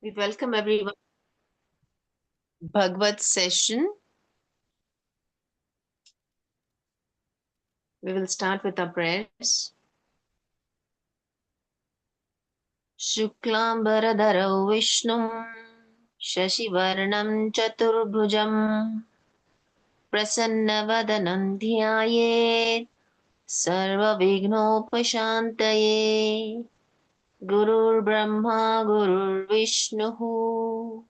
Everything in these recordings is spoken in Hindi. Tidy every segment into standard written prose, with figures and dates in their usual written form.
We welcome everyone. Bhagavad session. We will start with our prayers. Shuklambaradharo Vishnum Shashivarnam Chaturbhujam Prasannavadanam Dhyayet Sarva Vignopashantaye Gurur Brahma Gurur Vishnuhu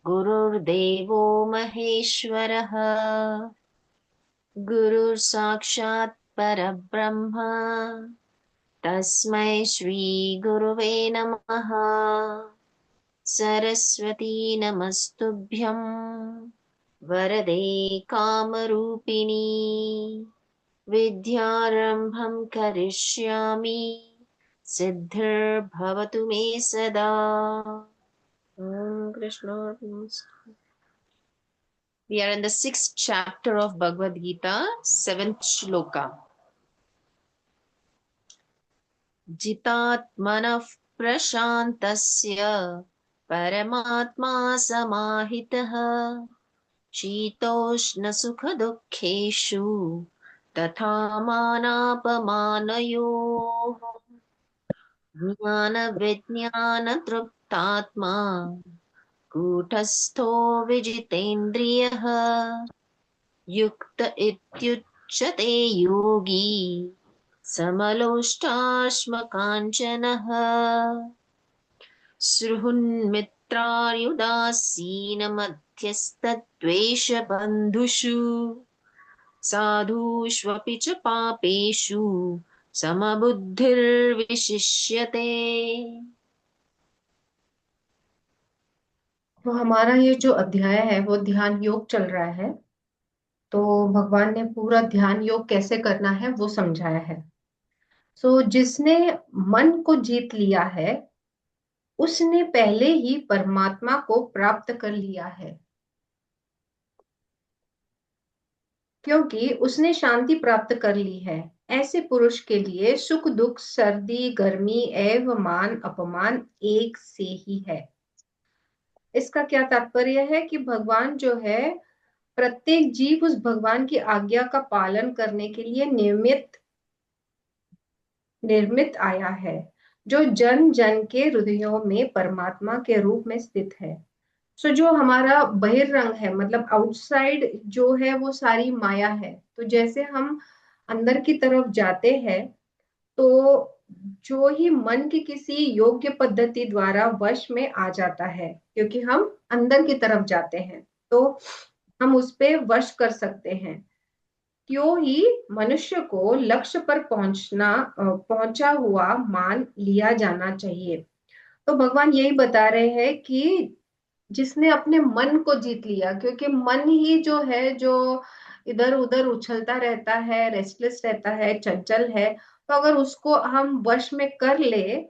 Gurur Devo Maheshwaraha Gurur Sakshat Parabrahma तस्मै श्रीगुरुवे नमः सरस्वती नमस्तुभ्यं वरदे कामरूपिणी विद्यारम्भं करिष्यामि सिद्धिर्भवतु मे सदा ॐ कृष्णार्पणमस्तु. We are in the 6th chapter of Bhagavad Gita, 7th shloka. जितात्मनः प्रशान्तस्य परमात्मा समाहितः शीतोष्णसुखदुःखेषु तथा मानापमानयोः ज्ञानविज्ञानतृप्तात्मा कूटस्थो विजितेन्द्रियः युक्त इत्युच्यते योगी समलोष्टाश्मकाञ्चनः सृहुन्मित्रार्युदासीनमध्यस्तद्वेषबन्धुषु साधुष्वपि च पापेषु समबुद्धिर्विशिष्यते. तो हमारा ये जो अध्याय है वो ध्यान योग चल रहा है। तो भगवान ने पूरा ध्यान योग कैसे करना है वो समझाया है। जिसने मन को जीत लिया है उसने पहले ही परमात्मा को प्राप्त कर लिया है, क्योंकि उसने शांति प्राप्त कर ली है। ऐसे पुरुष के लिए सुख दुख सर्दी गर्मी एवं मान अपमान एक से ही है। इसका क्या तात्पर्य है कि भगवान जो है, प्रत्येक जीव उस भगवान की आज्ञा का पालन करने के लिए निर्मित आया है, जो जन जन के हृदयों में परमात्मा के रूप में स्थित है। जो हमारा बहिर्रंग है, मतलब आउटसाइड जो है वो सारी माया है। तो जैसे हम अंदर की तरफ जाते हैं, तो जो ही मन की किसी योग्य पद्धति द्वारा वश में आ जाता है, क्योंकि हम अंदर की तरफ जाते हैं तो हम उस पे वश कर सकते हैं। क्यों ही मनुष्य को लक्ष्य पर पहुंचा हुआ मान लिया जाना चाहिए। तो भगवान यही बता रहे हैं कि जिसने अपने मन को जीत लिया, क्योंकि मन ही जो है, जो इधर उधर उछलता रहता है, रेस्टलेस रहता है, चंचल है। तो अगर उसको हम वश में कर ले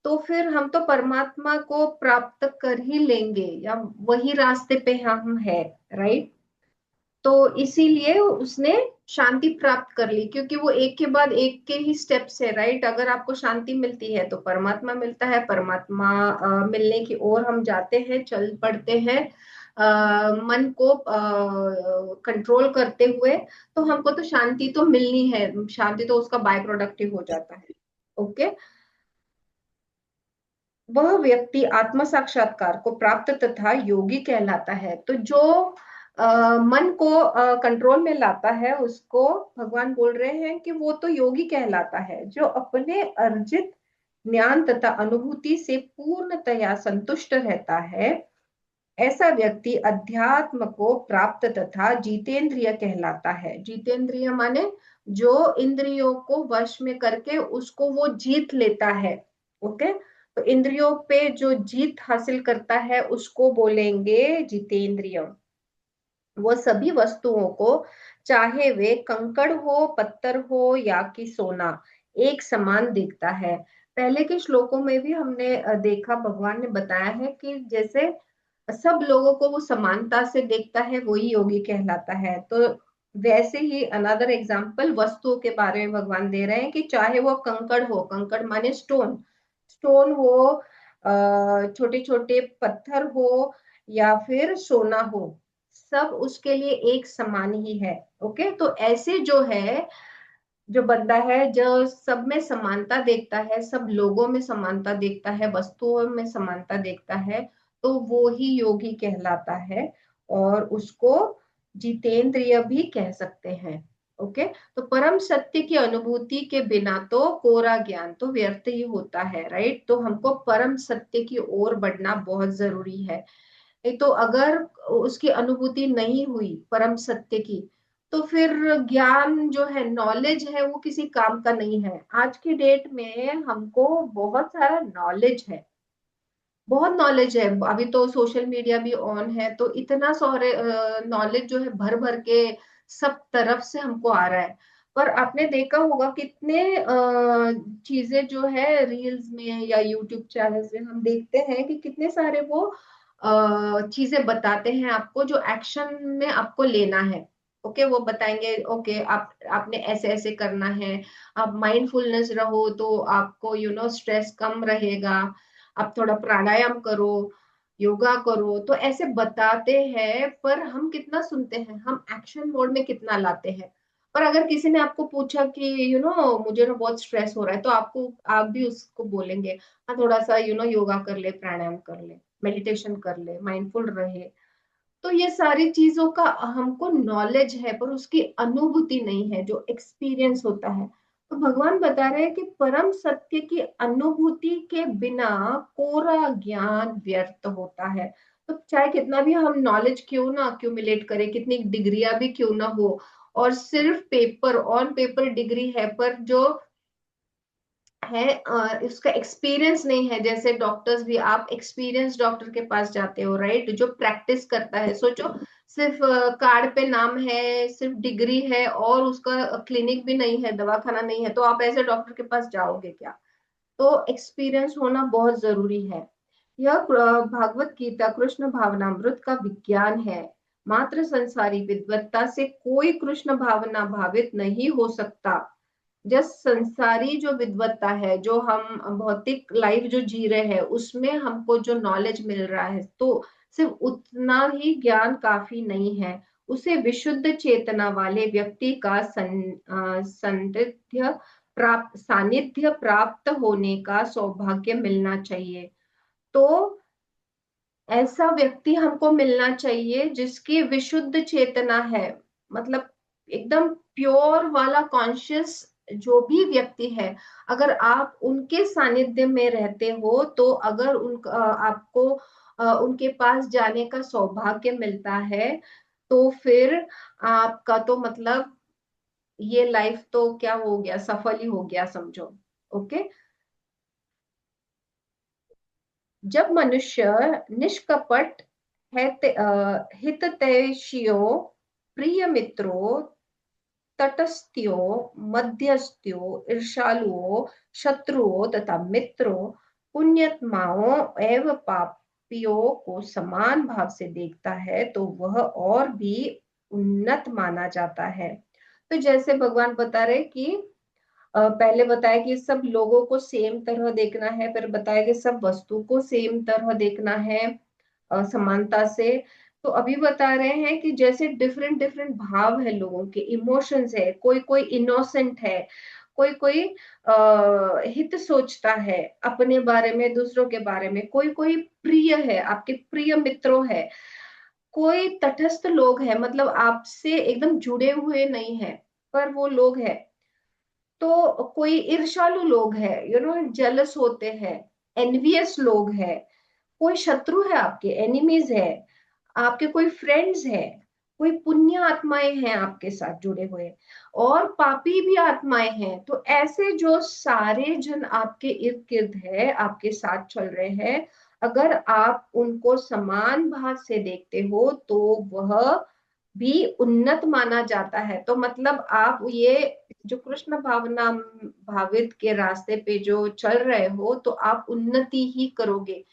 तो फिर हम तो परमात्मा को प्राप्त कर ही लेंगे, या वही रास्ते पे हम है, राइट। तो इसीलिए उसने शांति प्राप्त कर ली, क्योंकि वो एक के बाद एक के ही स्टेप्स है, राइट। अगर आपको शांति मिलती है तो परमात्मा मिलता है, परमात्मा मिलने की ओर हम जाते हैं, चल पड़ते हैं मन को कंट्रोल करते हुए। तो हमको तो शांति तो मिलनी है, शांति तो उसका बाय प्रोडक्ट ही हो जाता है। ओके। वह व्यक्ति आत्म साक्षात्कार को प्राप्त तथा योगी कहलाता है। तो जो मन को कंट्रोल में लाता है उसको भगवान बोल रहे हैं कि वो तो योगी कहलाता है, जो अपने अर्जित ज्ञान तथा अनुभूति से पूर्णतया संतुष्ट रहता है। ऐसा व्यक्ति अध्यात्म को प्राप्त तथा जितेंद्रिय कहलाता है। जितेंद्रिय माने जो इंद्रियों को वश में करके उसको वो जीत लेता है। ओके। तो इंद्रियों पे जो जीत हासिल करता है उसको बोलेंगे जितेंद्रिय। वो सभी वस्तुओं को, चाहे वे कंकड़ हो, पत्थर हो या कि सोना, एक समान दिखता है। पहले के श्लोकों में भी हमने देखा, भगवान ने बताया है कि जैसे सब लोगों को वो समानता से देखता है, वही योगी कहलाता है। तो वैसे ही अनदर एग्जाम्पल वस्तुओं के बारे में भगवान दे रहे हैं कि चाहे वो कंकड़ हो, कंकड़ माने स्टोन, स्टोन हो, छोटे छोटे पत्थर हो या फिर सोना हो, सब उसके लिए एक समान ही है। ओके, तो ऐसे जो है, जो बंदा है जो सब में समानता देखता है, सब लोगों में समानता देखता है, वस्तुओं में समानता देखता है, तो वो ही योगी कहलाता है। और उसको जितेंद्रिय भी कह सकते हैं। ओके, तो परम सत्य की अनुभूति के बिना तो कोरा ज्ञान तो व्यर्थ ही होता है, राइट। तो हमको परम सत्य की ओर बढ़ना बहुत जरूरी है। नहीं तो अगर उसकी अनुभूति नहीं हुई परम सत्य की, तो फिर ज्ञान जो है, नॉलेज है, वो किसी काम का नहीं है। आज की डेट में हमको बहुत सारा नॉलेज है, बहुत नॉलेज है। अभी तो सोशल मीडिया भी ऑन है, तो इतना सारे नॉलेज जो है भर भर के सब तरफ से हमको आ रहा है। पर आपने देखा होगा कितने चीजें जो है रील्स में या यूट्यूब चैनल्स में हम देखते हैं कि कितने सारे वो चीजें बताते हैं आपको, जो एक्शन में आपको लेना है। ओके, वो बताएंगे, ओके आपने ऐसे ऐसे करना है, आप माइंडफुलनेस रहो तो आपको स्ट्रेस कम रहेगा, आप थोड़ा प्राणायाम करो, योगा करो, तो ऐसे बताते हैं। पर हम कितना सुनते हैं, हम एक्शन मोड में कितना लाते हैं। पर अगर किसी ने आपको पूछा कि मुझे ना बहुत स्ट्रेस हो रहा है, तो आप भी उसको बोलेंगे, हाँ थोड़ा सा योगा कर ले, प्राणायाम कर ले, मेडिटेशन कर ले, माइंडफुल रहे। तो ये सारी चीजों का हमको नॉलेज है, पर उसकी अनुभूति नहीं है, जो एक्सपीरियंस होता है। तो भगवान बता रहे हैं कि परम सत्य की अनुभूति के बिना कोरा ज्ञान व्यर्थ होता है। तो चाहे कितना भी हम नॉलेज क्यों ना अक्यूमुलेट करें, कितनी डिग्रियां भी क्यों ना हो, और सिर्फ पेपर ऑन पेपर डिग्री है, पर जो है उसका एक्सपीरियंस नहीं है। जैसे डॉक्टर्स भी, आप एक्सपीरियंस डॉक्टर के पास जाते हो, राइट, जो प्रैक्टिस करता है। सोचो, सिर्फ कार्ड पे नाम है, सिर्फ डिग्री है, और उसका क्लिनिक भी नहीं है, दवाखाना नहीं है, तो आप ऐसे डॉक्टर के पास जाओगे क्या? तो एक्सपीरियंस होना बहुत जरूरी है। यह भागवत गीता कृष्ण भावनामृत का विज्ञान है। मात्र संसारी विद्वत्ता से कोई कृष्ण भावना भावित नहीं हो सकता। जस्ट संसारी जो विद्वत्ता है, जो हम भौतिक लाइफ जो जी रहे हैं, उसमें हमको जो नॉलेज मिल रहा है, तो सिर्फ उतना ही ज्ञान काफी नहीं है। उसे विशुद्ध चेतना वाले व्यक्ति का सानिध्य प्राप्त होने का सौभाग्य मिलना चाहिए। तो ऐसा व्यक्ति हमको मिलना चाहिए जिसकी विशुद्ध चेतना है, मतलब एकदम प्योर वाला कॉन्शियस जो भी व्यक्ति है। अगर आप उनके सानिध्य में रहते हो, तो अगर उनका आपको उनके पास जाने का सौभाग्य मिलता है, तो फिर आपका तो मतलब ये लाइफ तो क्या हो गया, सफल ही हो गया समझो। ओके, जब मनुष्य निष्कपट हितैषियों, प्रिय मित्रों, तटस्थियों, मध्यस्थों, ईर्ष्यालुओं, शत्रुओं तथा मित्रों, पुण्यात्माओं एवं पापियों को समान भाव से देखता है, तो वह और भी उन्नत माना जाता है। तो जैसे भगवान बता रहे कि पहले बताया कि सब लोगों को सेम तरह देखना है, फिर बताया कि सब वस्तु को सेम तरह देखना है, समानता से। तो अभी बता रहे हैं कि जैसे डिफरेंट डिफरेंट भाव है, लोगों के इमोशंस है, कोई कोई इनोसेंट है, कोई कोई हित सोचता है अपने बारे में, दूसरों के बारे में, कोई कोई प्रिय है, आपके प्रिय मित्रों है, कोई तटस्थ लोग है, मतलब आपसे एकदम जुड़े हुए नहीं है, पर वो लोग है। तो कोई ईर्ष्यालु लोग है, जेलस होते हैं, एनवियस लोग है, कोई शत्रु है, आपके एनिमीज है, आपके कोई फ्रेंड्स है, कोई पुण्य आत्माएं हैं आपके साथ जुड़े हुए, और पापी भी आत्माएं हैं। तो ऐसे जो सारे जन आपके इर्द गिर्द है, आपके साथ चल रहे हैं, अगर आप उनको समान भाव से देखते हो, तो वह भी उन्नत माना जाता है। तो मतलब आप ये जो कृष्ण भावना भावित के रास्ते पे जो चल रहे हो, तो आप उन्नति ही करोगे,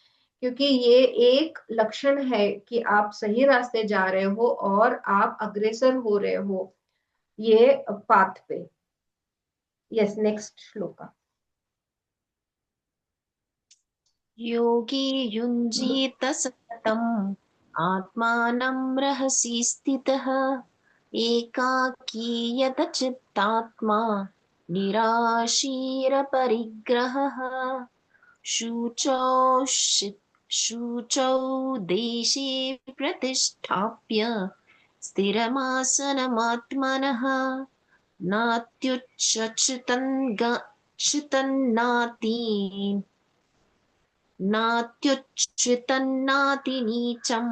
क्योंकि ये एक लक्षण है कि आप सही रास्ते जा रहे हो और आप अग्रसर हो रहे हो ये पाथ पे। Yes, next shloka. योगी युञ्जीत सततम् आत्मानं रहसि स्थितः एकाकी चित्तात्मा निराशीरपरिग्रहः शुचौ शि- शुचौ देशे प्रतिष्ठाप्य स्थिरमासनमात्मनः नात्युच्छ्रितन्नाति नात्युच्छ्रितन्नातिनीचं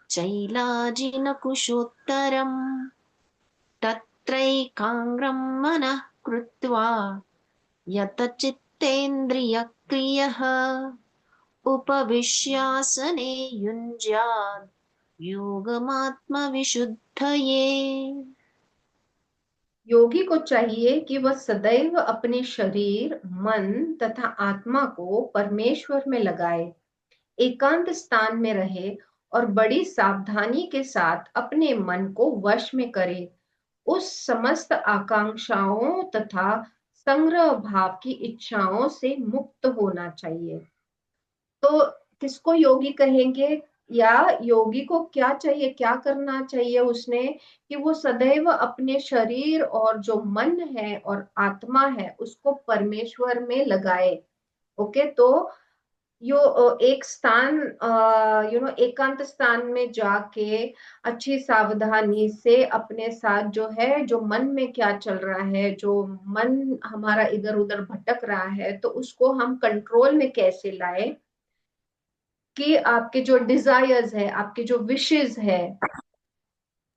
चैलाजिनकुशोत्तरम् तत्रैकाग्रं मनः कृत्वा यतचित्तेन्द्रियक्रियः उपविश्यासने युञ्ज्यात् योगमात्मविशुद्धये। योगी को चाहिए कि वह सदैव अपने शरीर, मन तथा आत्मा को परमेश्वर में लगाए, एकांत स्थान में रहे और बड़ी सावधानी के साथ अपने मन को वश में करे। उस समस्त आकांक्षाओं तथा संग्रह भाव की इच्छाओं से मुक्त होना चाहिए। तो किसको योगी कहेंगे, या योगी को क्या चाहिए, क्या करना चाहिए उसने, कि वो सदैव अपने शरीर और जो मन है और आत्मा है उसको परमेश्वर में लगाए। ओके, तो एक स्थान, एकांत स्थान में जाके अच्छी सावधानी से अपने साथ जो है, जो मन में क्या चल रहा है, जो मन हमारा इधर उधर भटक रहा है, तो उसको हम कंट्रोल में कैसे लाए, कि आपके जो डिजायर्स है, आपके जो विशेस है,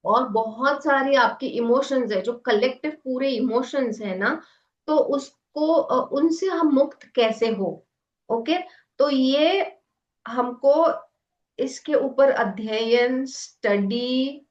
और बहुत सारे आपके इमोशंस है, जो कलेक्टिव पूरे इमोशंस है ना, तो उसको उनसे हम मुक्त कैसे हो। ओके, तो ये हमको इसके ऊपर अध्ययन, स्टडी,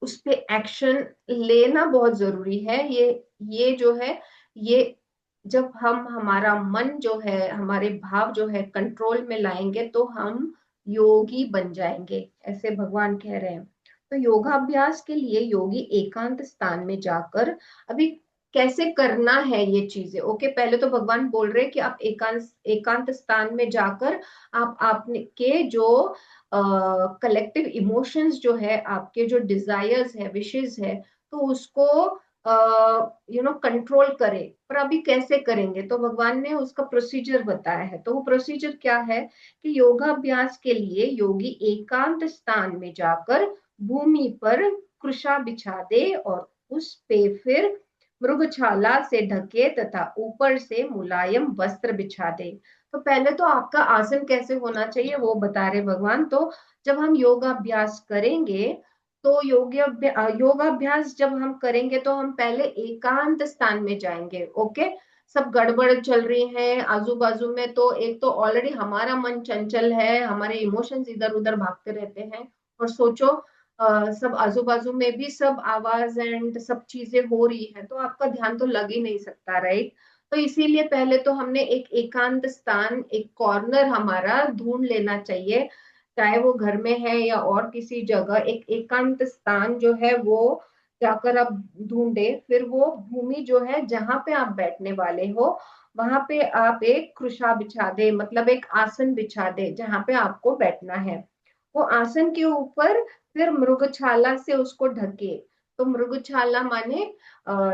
उस पे एक्शन लेना बहुत जरूरी है। ये जो है, ये जब हम हमारा मन जो है, हमारे भाव जो है कंट्रोल में लाएंगे तो हम योगी बन जाएंगे, ऐसे भगवान कह रहे हैं। तो योगाभ्यास के लिए योगी एकांत स्थान में जाकर, अभी कैसे करना है ये चीजें, ओके, पहले तो भगवान बोल रहे हैं कि आप एकांत एकांत स्थान में जाकर आप आपने के जो कलेक्टिव इमोशंस जो है, आपके जो डिजायर्स है, विशेस है, तो उसको कंट्रोल करे। पर अभी कैसे करेंगे, तो भगवान ने उसका प्रोसीजर बताया है। तो वो प्रोसीजर क्या है, कि योगाभ्यास के लिए योगी एकांत स्थान में जाकर भूमि पर कृशा बिछा दे और उस पे फिर मृगछाला से ढके तथा ऊपर से मुलायम वस्त्र बिछा दे। तो पहले तो आपका आसन कैसे होना चाहिए वो बता रहे भगवान। तो जब हम योगाभ्यास करेंगे, तो योगाभ्यास जब हम करेंगे तो हम पहले एकांत स्थान में जाएंगे। ओके, सब गड़बड़ चल रही है आजू बाजू में, तो एक तो ऑलरेडी हमारा मन चंचल है, हमारे इमोशंस इधर उधर भागते रहते हैं, और सोचो सब आजू बाजू में भी सब आवाज एंड सब चीजें हो रही है, तो आपका ध्यान तो लग ही नहीं सकता, राइट। तो इसीलिए पहले तो हमने एक एकांत स्थान, एक कॉर्नर हमारा ढूंढ लेना चाहिए, चाहे वो घर में है या और किसी जगह। एक एकांत स्थान जो है वो जाकर आप ढूंढे, फिर वो भूमि जो है जहां पे आप बैठने वाले हो, वहां पे आप एक कृशा बिछा दे, मतलब एक आसन बिछा दे जहां पे आपको बैठना है। वो आसन के ऊपर फिर मृगछाला से उसको ढके। तो मृगछाला माने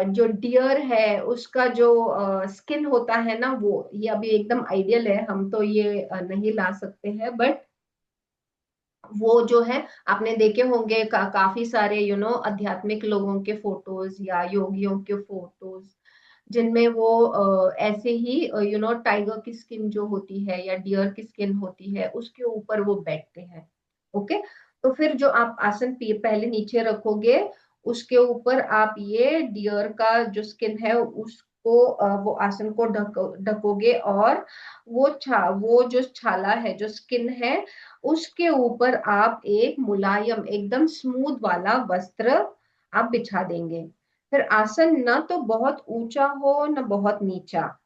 जो डियर है उसका जो स्किन होता है ना, वो ये अभी एकदम आइडियल है, हम तो ये नहीं ला सकते हैं, बट वो जो है आपने देखे होंगे काफी सारे आध्यात्मिक लोगों के फोटोज या योगियों के फोटोज, जिनमें वो ऐसे ही टाइगर की स्किन जो होती है या डियर की स्किन होती है उसके ऊपर वो बैठते हैं। ओके, तो फिर जो आप आसन पहले नीचे रखोगे, उसके ऊपर आप ये डियर का जो स्किन है उसको वो आसन को ढकोगे, और वो जो छाला है, जो स्किन है, उसके ऊपर आप एक मुलायम एकदम स्मूथ वाला वस्त्र आप बिछा देंगे। फिर आसन न तो बहुत ऊंचा हो न बहुत नीचा,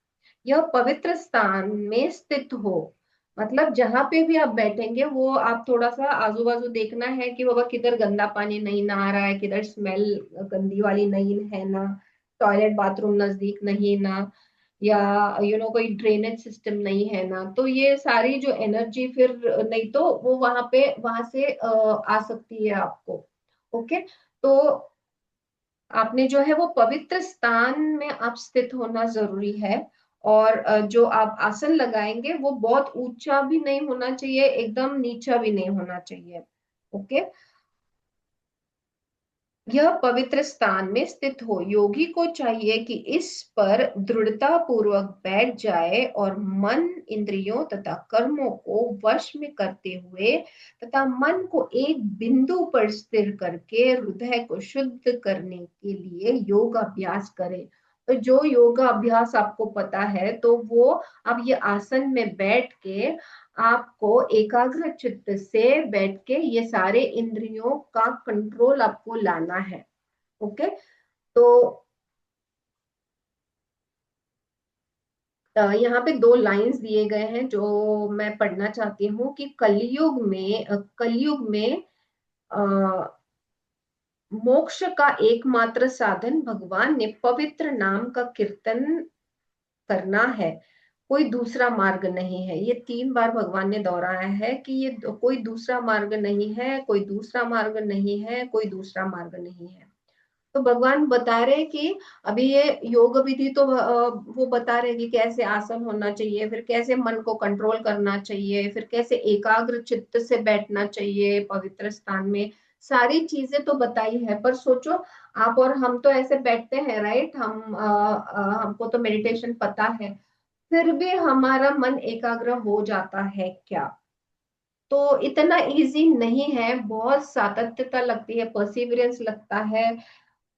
यह पवित्र स्थान में स्थित हो। मतलब जहां पे भी आप बैठेंगे वो आप थोड़ा सा आजू बाजू देखना है कि बाबा किधर गंदा पानी नहीं ना आ रहा है, किधर स्मेल गंदी वाली नहीं है ना, टॉयलेट बाथरूम नजदीक नहीं ना, या कोई ड्रेनेज सिस्टम नहीं है ना, तो ये सारी जो एनर्जी फिर नहीं तो वो वहां से आ सकती है आपको। ओके। तो आपने जो है वो पवित्र स्थान में आप स्थित होना जरूरी है। और जो आप आसन लगाएंगे वो बहुत ऊंचा भी नहीं होना चाहिए, एकदम नीचा भी नहीं होना चाहिए। ओके। यह पवित्र स्थान में स्थित हो। योगी को चाहिए कि इस पर दृढ़ता पूर्वक बैठ जाए और मन, इंद्रियों तथा कर्मों को वश में करते हुए तथा मन को एक बिंदु पर स्थिर करके हृदय को शुद्ध करने के लिए योग अभ्यास करे। तो जो योग अभ्यास आपको पता है तो वो आप ये आसन में बैठ के आपको एकाग्र चित्त से बैठ के ये सारे इंद्रियों का कंट्रोल आपको लाना है। ओके। तो यहाँ पे दो लाइंस दिए गए हैं जो मैं पढ़ना चाहती हूँ कि कलयुग में अ, मोक्ष का एकमात्र साधन भगवान ने पवित्र नाम का कीर्तन करना है, कोई दूसरा मार्ग नहीं है। ये 3 बार भगवान ने दोहराया है कि ये कोई दूसरा मार्ग नहीं है, कोई दूसरा मार्ग नहीं है, कोई दूसरा मार्ग नहीं है। तो भगवान बता रहे कि अभी ये योग विधि तो वो बता रहे कि कैसे आसन होना चाहिए, फिर कैसे मन को कंट्रोल करना चाहिए, फिर कैसे एकाग्र चित्त से बैठना चाहिए पवित्र स्थान में। सारी चीजें तो बताई है, पर सोचो आप और हम तो ऐसे बैठते हैं, राइट? हमको तो मेडिटेशन पता है, फिर भी हमारा मन एकाग्र हो जाता है क्या? तो इतना इजी नहीं है, बहुत सातत्यता लगती है, परसिवियरेंस लगता है।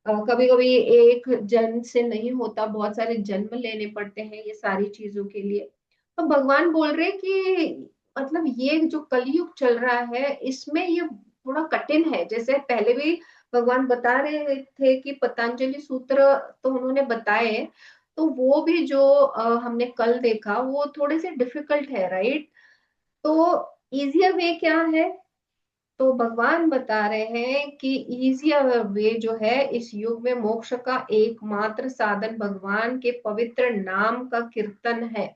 कभी कभी एक जन्म से नहीं होता, बहुत सारे जन्म लेने पड़ते हैं ये सारी चीजों के लिए। तो भगवान बोल रहे कि मतलब ये जो कलयुग चल रहा है इसमें ये थोड़ा कठिन है। जैसे पहले भी भगवान बता रहे थे कि पतंजलि सूत्र तो उन्होंने बताए, तो वो भी जो हमने कल देखा वो थोड़े से डिफिकल्ट है, राइट? तो इजियर वे क्या है? तो भगवान बता रहे हैं कि इजियर वे जो है इस युग में मोक्ष का एकमात्र साधन भगवान के पवित्र नाम का कीर्तन है,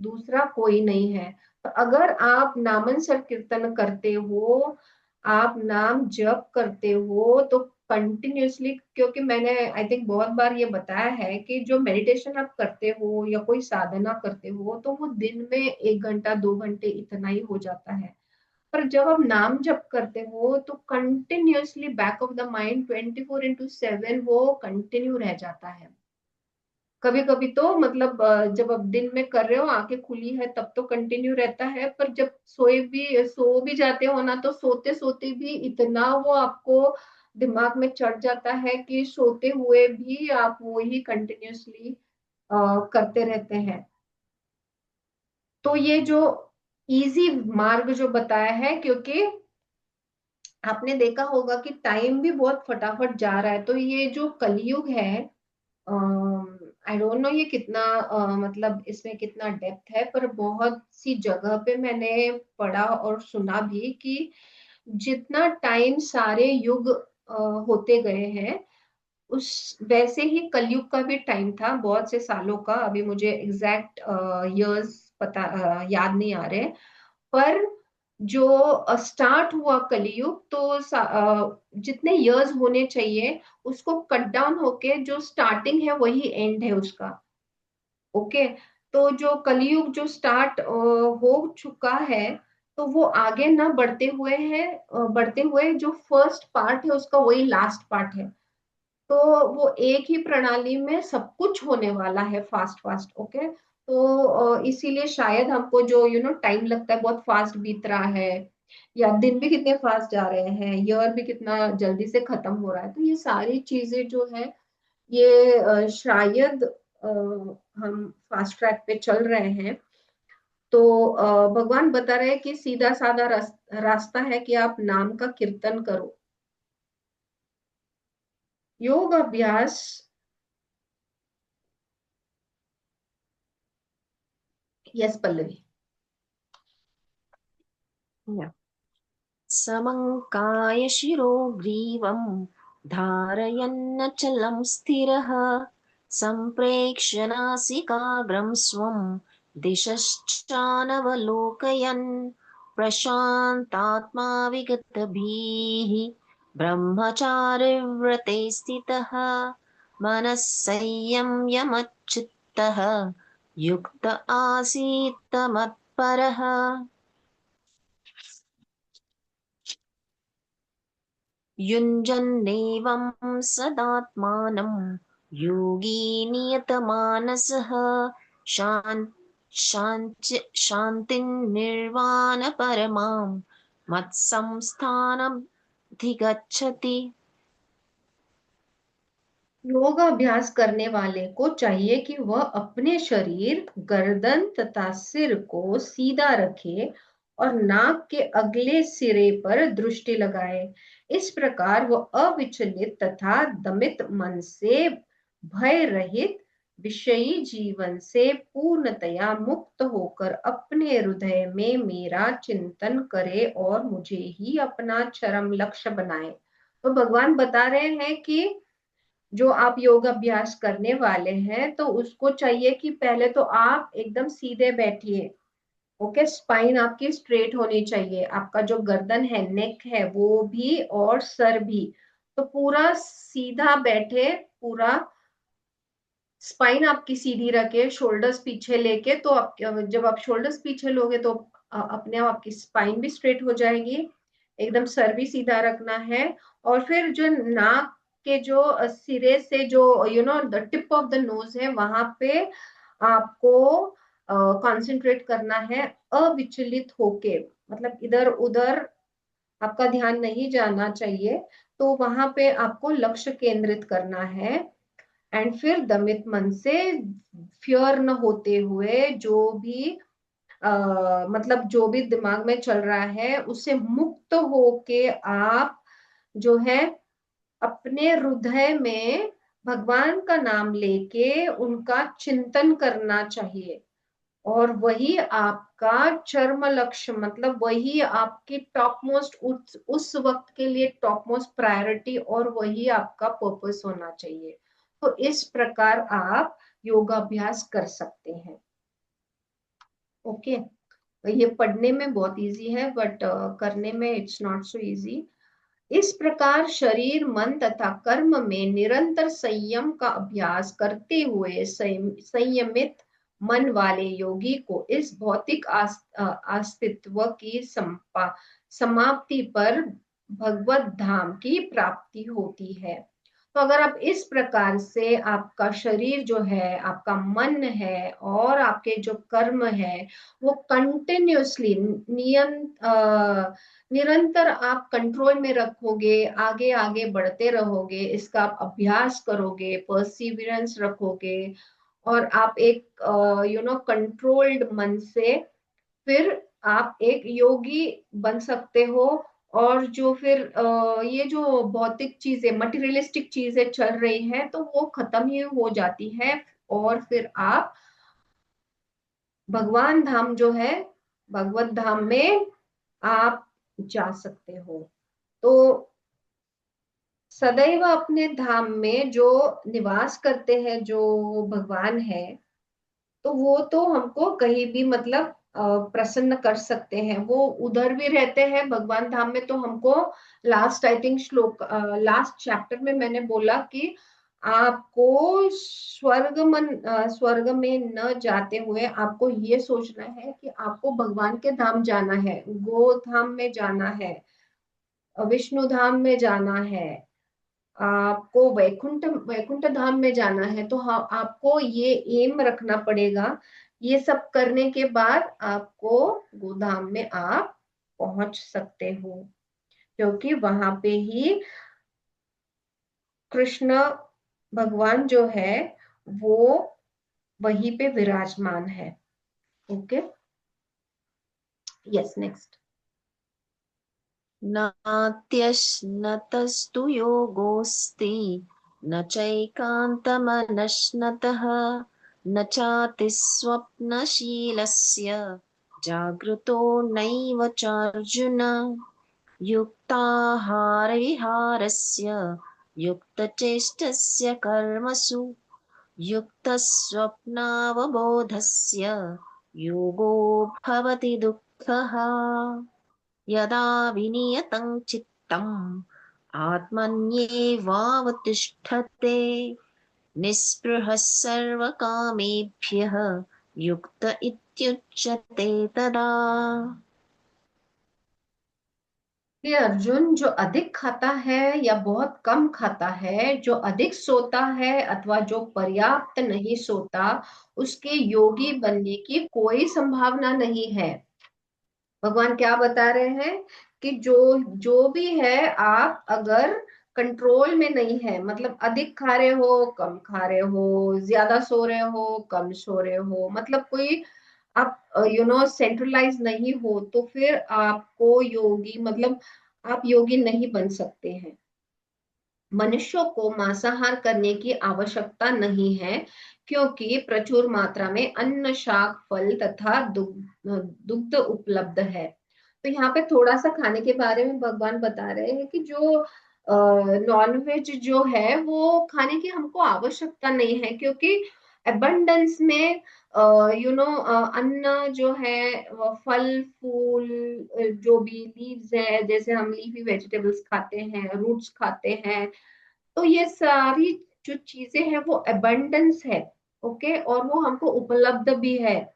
दूसरा कोई नहीं है। तो अगर आप नामन कीर्तन करते हो, आप नाम जप करते हो तो कंटिन्यूअसली, क्योंकि मैंने आई थिंक बहुत बार ये बताया है कि जो मेडिटेशन आप करते हो या कोई साधना करते हो तो वो दिन में 1 घंटा 2 घंटे इतना ही हो जाता है। पर जब आप नाम जप करते हो तो continuously back of the mind 24/7 वो कंटिन्यू रह जाता है। कभी कभी तो मतलब जब आप दिन में कर रहे हो, आंखें खुली है, तब तो कंटिन्यू रहता है, पर जब सो भी जाते हो ना, तो सोते सोते भी इतना वो आपको दिमाग में चढ़ जाता है कि सोते हुए भी आप वो ही कंटिन्यूअसली करते रहते हैं। तो ये जो इजी मार्ग जो बताया है, क्योंकि आपने देखा होगा कि टाइम भी बहुत फटाफट जा रहा है, तो ये जो कलयुग है, आई डोंट नो ये कितना मतलब इसमें कितना डेप्थ है, पर बहुत सी जगह पे मैंने पढ़ा और सुना भी कि जितना टाइम सारे युग होते गए हैं, उस वैसे ही कलयुग का भी टाइम था, बहुत से सालों का। अभी मुझे एग्जैक्ट इयर्स पता याद नहीं आ रहे, पर जो स्टार्ट हुआ कलयुग तो जितने इयर्स होने चाहिए उसको कट डाउन होके जो स्टार्टिंग है वही एंड है उसका। ओके। तो जो कलयुग जो स्टार्ट हो चुका है, तो वो आगे ना बढ़ते हुए है, बढ़ते हुए जो फर्स्ट पार्ट है उसका वही लास्ट पार्ट है। तो वो एक ही प्रणाली में सब कुछ होने वाला है, फास्ट फास्ट। ओके। तो इसीलिए शायद हमको जो टाइम लगता है बहुत फास्ट बीत रहा है, या दिन भी कितने फास्ट जा रहे हैं, ईयर भी कितना जल्दी से खत्म हो रहा है। तो ये सारी चीजें जो है ये शायद हम फास्ट ट्रैक पे चल रहे हैं। तो भगवान बता रहे हैं कि सीधा साधा रास्ता है कि आप नाम का कीर्तन करो। योग अभ्यास। यस पल्लवी। Yeah. समङ्काय शिरो ग्रीवं धारयन्नचलं स्थिरः सम्प्रेक्ष्य नासिकाग्रं स्वं दिशश्चानवलोकयन् प्रशान्तात्मा विगतभीः ब्रह्मचारिव्रते स्थितः मनः संयम्य मच्चित्तः युक्त आसीत् मत्परः। युञ्जन्नेवं सदात्मानं योगी नियतमानसः शान्तिं निर्वाणपरमां मत्संस्थानमधिगच्छति। योग अभ्यास करने वाले को चाहिए कि वह अपने शरीर, गर्दन तथा सिर को सीधा रखे और नाक के अगले सिरे पर दृष्टि लगाए। इस प्रकार वह अविचलित तथा दमित मन से, भय रहित विषयी जीवन से पूर्णतया मुक्त होकर अपने हृदय में मेरा चिंतन करे और मुझे ही अपना चरम लक्ष्य बनाए। तो भगवान बता रहे हैं कि जो आप योग अभ्यास करने वाले हैं तो उसको चाहिए कि पहले तो आप एकदम सीधे बैठिए। ओके, स्पाइन आपकी स्ट्रेट होनी चाहिए, आपका जो गर्दन है, नेक है, वो भी और सर भी, तो पूरा सीधा बैठे। पूरा स्पाइन आपकी सीधी रखे, शोल्डर्स पीछे लेके, तो आप जब आप शोल्डर्स पीछे लोगे तो अपने आप आपकी स्पाइन भी स्ट्रेट हो जाएगी। एकदम सर भी सीधा रखना है। और फिर जो नाक के जो सिरे से जो the tip of the nose है, वहां पे आपको कंसंट्रेट करना है, अविचलित होके, मतलब इधर उधर आपका ध्यान नहीं जाना चाहिए। तो वहां पे आपको लक्ष्य केंद्रित करना है। एंड फिर दमित मन से, फियर न होते हुए, जो भी मतलब जो भी दिमाग में चल रहा है उससे मुक्त होके आप जो है अपने हृदय में भगवान का नाम लेके उनका चिंतन करना चाहिए। और वही आपका चरम लक्ष्य, मतलब वही आपकी टॉप मोस्ट, उस वक्त के लिए टॉप मोस्ट प्रायोरिटी, और वही आपका पर्पस होना चाहिए। तो इस प्रकार आप योगाभ्यास कर सकते हैं। ओके, ये पढ़ने में बहुत इजी है बट करने में इट्स नॉट सो इजी। इस प्रकार शरीर, मन तथा कर्म में निरंतर संयम का अभ्यास करते हुए संयमित मन वाले योगी को इस भौतिक अस्तित्व की समाप्ति पर भगवत धाम की प्राप्ति होती है। तो अगर आप इस प्रकार से आपका शरीर जो है, आपका मन है और आपके जो कर्म है, वो कंटिन्यूअसली निरंतर आप कंट्रोल में रखोगे, आगे आगे बढ़ते रहोगे, इसका आप अभ्यास करोगे, परसिवियरेंस रखोगे, और आप एक कंट्रोल्ड मन से फिर आप एक योगी बन सकते हो। और जो फिर ये जो भौतिक चीजें, मटेरियलिस्टिक चीजें चल रही हैं, तो वो खत्म ही हो जाती है। और फिर आप भगवान धाम जो है, भगवत धाम में आप जा सकते हो। तो सदैव अपने धाम में जो निवास करते हैं, जो भगवान है, तो वो तो हमको कहीं भी मतलब प्रसन्न कर सकते हैं। वो उधर भी रहते हैं भगवान धाम में। तो हमको लास्ट आई थिंक श्लोक, लास्ट चैप्टर में मैंने बोला कि आपको स्वर्ग में न जाते हुए आपको ये सोचना है कि आपको भगवान के धाम जाना है, गोधाम में जाना है, विष्णु धाम में जाना है, आपको वैकुंठ वैकुंठ धाम में जाना है। तो हाँ, आपको ये एम रखना पड़ेगा। ये सब करने के बाद आपको गोधाम में आप पहुंच सकते हो, क्योंकि वहां पे ही कृष्ण भगवान जो है वो वहीं पे विराजमान है। Okay, yes, next. नात्यश्नतस्तु योगोऽस्ति न चैकान्तमनश्नतः न चातिस्वप्नशीलस्य जागृतो नैव चार्जुन युक्ताहारविहारस्य युक्तचेष्टस्य कर्मसु युक्तस्वप्नावबोधस्य योगो भवति दुःखः। यदा विनियतं चित्तम् आत्मन्येवावतिष्ठते निःस्पृहः सर्वकामेभ्यः युक्त इत्युच्यते तदा। कि अर्जुन, जो अधिक खाता है या बहुत कम खाता है, जो अधिक सोता है अथवा जो पर्याप्त नहीं सोता, उसके योगी बनने की कोई संभावना नहीं है। भगवान क्या बता रहे हैं कि जो जो भी है, आप अगर कंट्रोल में नहीं है, मतलब अधिक खा रहे हो, कम खा रहे हो, ज्यादा सो रहे हो, कम सो रहे हो, मतलब कोई आप सेंट्रलाइज नहीं हो, तो फिर आपको योगी मतलब आप योगी नहीं बन सकते हैं। मनुष्यों को मांसाहार करने की आवश्यकता नहीं है, क्योंकि प्रचुर मात्रा में अन्न, शाक, फल तथा दुग्ध उपलब्ध है। तो यहाँ पे थोड़ा सा खाने के बारे में भगवान बता रहे हैं कि जो नॉन वेज जो है वो खाने की हमको आवश्यकता नहीं है, क्योंकि अबंडेंस में अन्न जो है, वो फल फूल, जो भी लीव्स है, जैसे हम लीफी वेजिटेबल्स खाते हैं, रूट्स खाते हैं, तो ये सारी जो चीजें हैं वो अबंडेंस है। ओके, और वो हमको उपलब्ध भी है।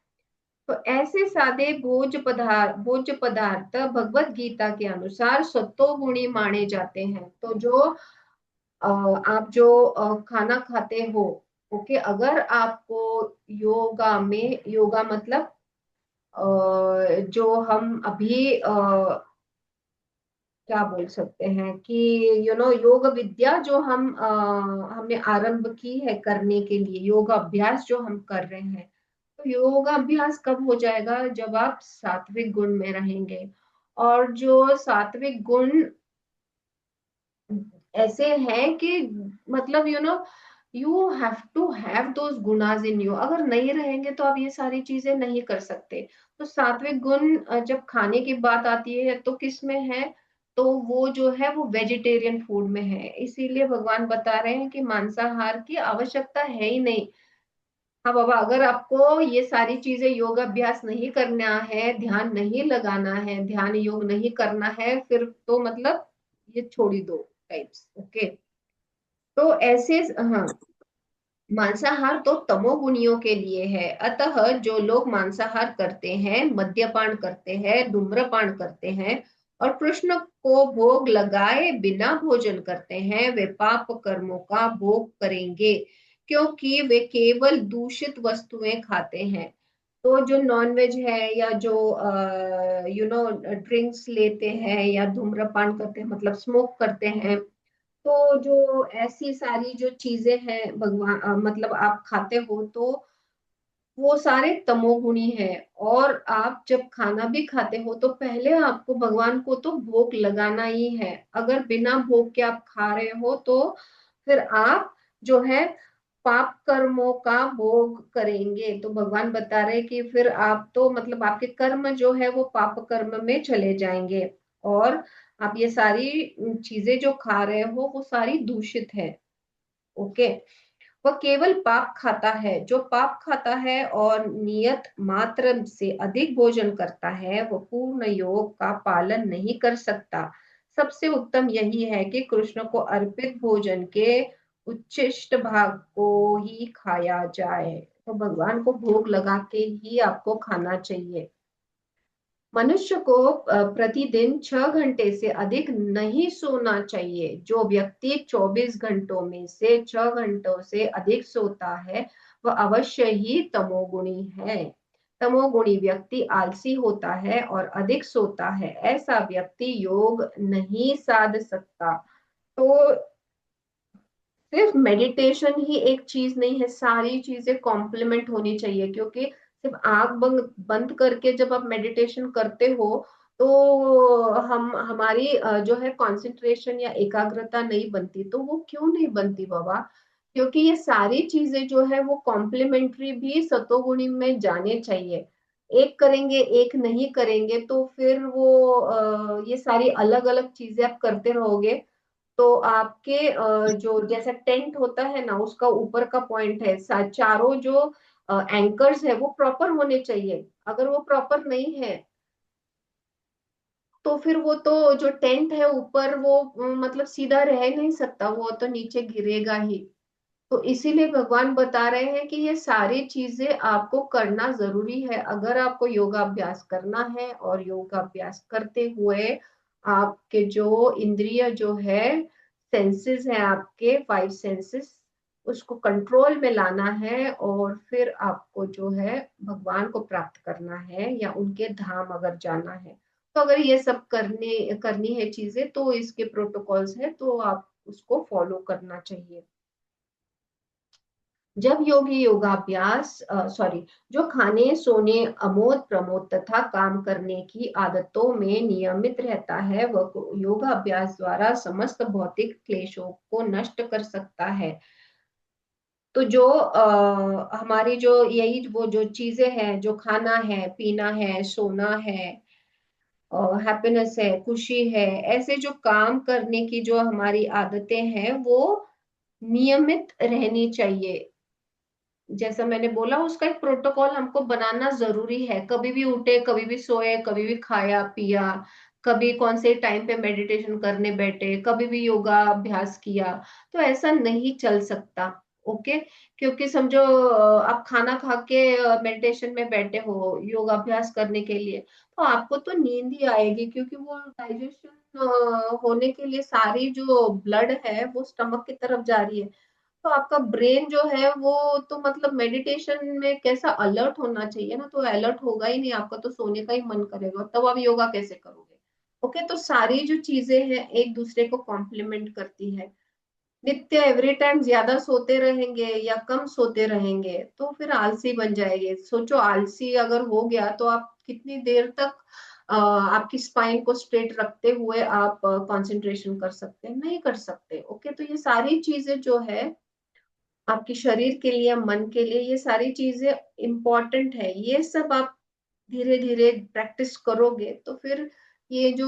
तो ऐसे सादे भोज्य पदार्थ भगवत गीता के अनुसार सत्वगुणी माने जाते हैं। तो जो आप जो खाना खाते हो, ओके, अगर आपको योगा मतलब जो हम अभी क्या बोल सकते हैं कि योग विद्या जो हमने आरंभ की है करने के लिए, योग अभ्यास जो हम कर रहे हैं, तो योग अभ्यास कब हो जाएगा? जब आप सात्विक गुण में रहेंगे। और जो सात्विक गुण ऐसे हैं कि मतलब you have to have those gunas in you, अगर नहीं रहेंगे तो आप ये सारी चीजें नहीं कर सकते। तो सात्विक गुण जब खाने की बात आती है तो किस में है? तो वो जो है वो वेजिटेरियन फूड में है। इसीलिए भगवान बता रहे हैं कि मांसाहार की आवश्यकता है ही नहीं। हाँ बाबा, अगर आपको ये सारी चीजें योग अभ्यास नहीं करना है, ध्यान नहीं लगाना है, ध्यान योग नहीं करना है, फिर तो मतलब ये छोड़ ही दो टाइप्स। ओके, तो ऐसे हाँ, मांसाहार तो तमोगुणियों के लिए है। अतः जो लोग मांसाहार करते हैं, मद्यपान करते हैं, धूम्रपान करते हैं और कृष्ण को भोग लगाए बिना भोजन करते हैं, वे पाप कर्मों का भोग करेंगे, क्योंकि वे केवल दूषित वस्तुएं खाते हैं। तो जो नॉनवेज है या जो ड्रिंक्स लेते हैं या धूम्रपान करते हैं, मतलब स्मोक करते हैं, तो जो ऐसी सारी जो चीजें हैं भगवान मतलब आप खाते हो, तो वो सारे तमोगुणी है। और आप जब खाना भी खाते हो तो पहले आपको भगवान को तो भोग लगाना ही है। अगर बिना भोग के आप खा रहे हो तो फिर आप जो है पाप कर्मों का भोग करेंगे। तो भगवान बता रहे कि फिर आप तो मतलब आपके कर्म जो है वो पाप कर्म में चले जाएंगे। और आप ये सारी चीजें जो खा रहे हो वो सारी दूषित है। ओके, वह केवल पाप खाता है। जो पाप खाता है और नियत मात्र से अधिक भोजन करता है, वह पूर्ण योग का पालन नहीं कर सकता। सबसे उत्तम यही है कि कृष्ण को अर्पित भोजन के उच्छिष्ट भाग को ही खाया जाए। तो भगवान को भोग लगा के ही आपको खाना चाहिए। मनुष्य को प्रतिदिन 6 घंटे से अधिक नहीं सोना चाहिए। जो व्यक्ति 24 घंटों में से 6 घंटों से अधिक सोता है, वह अवश्य ही तमोगुणी है। तमोगुणी व्यक्ति आलसी होता है और अधिक सोता है। ऐसा व्यक्ति योग नहीं साध सकता। तो सिर्फ मेडिटेशन ही एक चीज नहीं है, सारी चीजें कॉम्प्लीमेंट होनी चाहिए। क्योंकि सिर्फ आंख बंद बंद करके जब आप मेडिटेशन करते हो तो हम हमारी जो है कंसंट्रेशन या एकाग्रता नहीं बनती। तो वो क्यों नहीं बनती बाबा? क्योंकि ये सारी चीजें जो है वो कॉम्प्लीमेंट्री भी सतोगुणी में जाने चाहिए। एक करेंगे एक नहीं करेंगे तो फिर वो ये सारी अलग अलग चीजें आप करते रहोगे, तो आपके जो जैसा टेंट होता है ना, उसका ऊपर का पॉइंट है, चारों जो एंकर्स है वो प्रॉपर होने चाहिए। अगर वो प्रॉपर नहीं है तो फिर वो तो जो टेंट है ऊपर वो मतलब सीधा रह नहीं सकता, वो तो नीचे गिरेगा ही। तो इसीलिए भगवान बता रहे हैं कि ये सारी चीजें आपको करना जरूरी है। अगर आपको योगाभ्यास करना है और योगाभ्यास करते हुए आपके जो इंद्रिय जो है, सेंसेस है, आपके 5 सेंसेस, उसको कंट्रोल में लाना है और फिर आपको जो है भगवान को प्राप्त करना है या उनके धाम अगर जाना है। तो अगर ये सब करनी है चीजें, तो इसके प्रोटोकॉल्स है, तो आप उसको फॉलो करना चाहिए। जब योगी योगाभ्यास सॉरी जो खाने सोने अमोद प्रमोद तथा काम करने की आदतों में नियमित रहता है, वह योगाभ्यास द्वारा समस्त भौतिक क्लेशों को नष्ट कर सकता है। तो जो हमारी जो यही वो जो चीजें हैं, जो खाना है, पीना है, सोना है, हैप्पीनेस है, खुशी है, ऐसे जो काम करने की जो हमारी आदतें हैं वो नियमित रहनी चाहिए। जैसा मैंने बोला, उसका एक प्रोटोकॉल हमको बनाना जरूरी है। कभी भी उठे, कभी भी सोए, कभी भी खाया पिया, कभी कौन से टाइम पे मेडिटेशन करने बैठे, कभी भी योगा अभ्यास किया, तो ऐसा नहीं चल सकता। ओके। क्योंकि समझो आप खाना खा के मेडिटेशन में बैठे हो योगा अभ्यास करने के लिए, तो आपको तो नींद ही आएगी, क्योंकि वो डाइजेशन होने के लिए सारी जो ब्लड है वो स्टमक की तरफ जा रही है। तो आपका ब्रेन जो है वो तो मतलब मेडिटेशन में कैसा अलर्ट होना चाहिए ना, तो अलर्ट होगा ही नहीं, आपका तो सोने का ही मन करेगा, तब आप योगा कैसे करोगे। ओके। तो सारी जो चीजें हैं एक दूसरे को कॉम्प्लीमेंट करती है। नित्य एवरी टाइम ज्यादा सोते रहेंगे या कम सोते रहेंगे तो फिर आलसी बन जाएंगे। सोचो, आलसी अगर हो गया तो आप कितनी देर तक आपकी स्पाइन को स्ट्रेट रखते हुए आप कंसंट्रेशन कर सकते हैं? नहीं कर सकते। ओके। तो ये सारी चीजें जो है आपके शरीर के लिए, मन के लिए, ये सारी चीजें इंपॉर्टेंट है। ये सब आप धीरे धीरे प्रैक्टिस करोगे तो फिर ये जो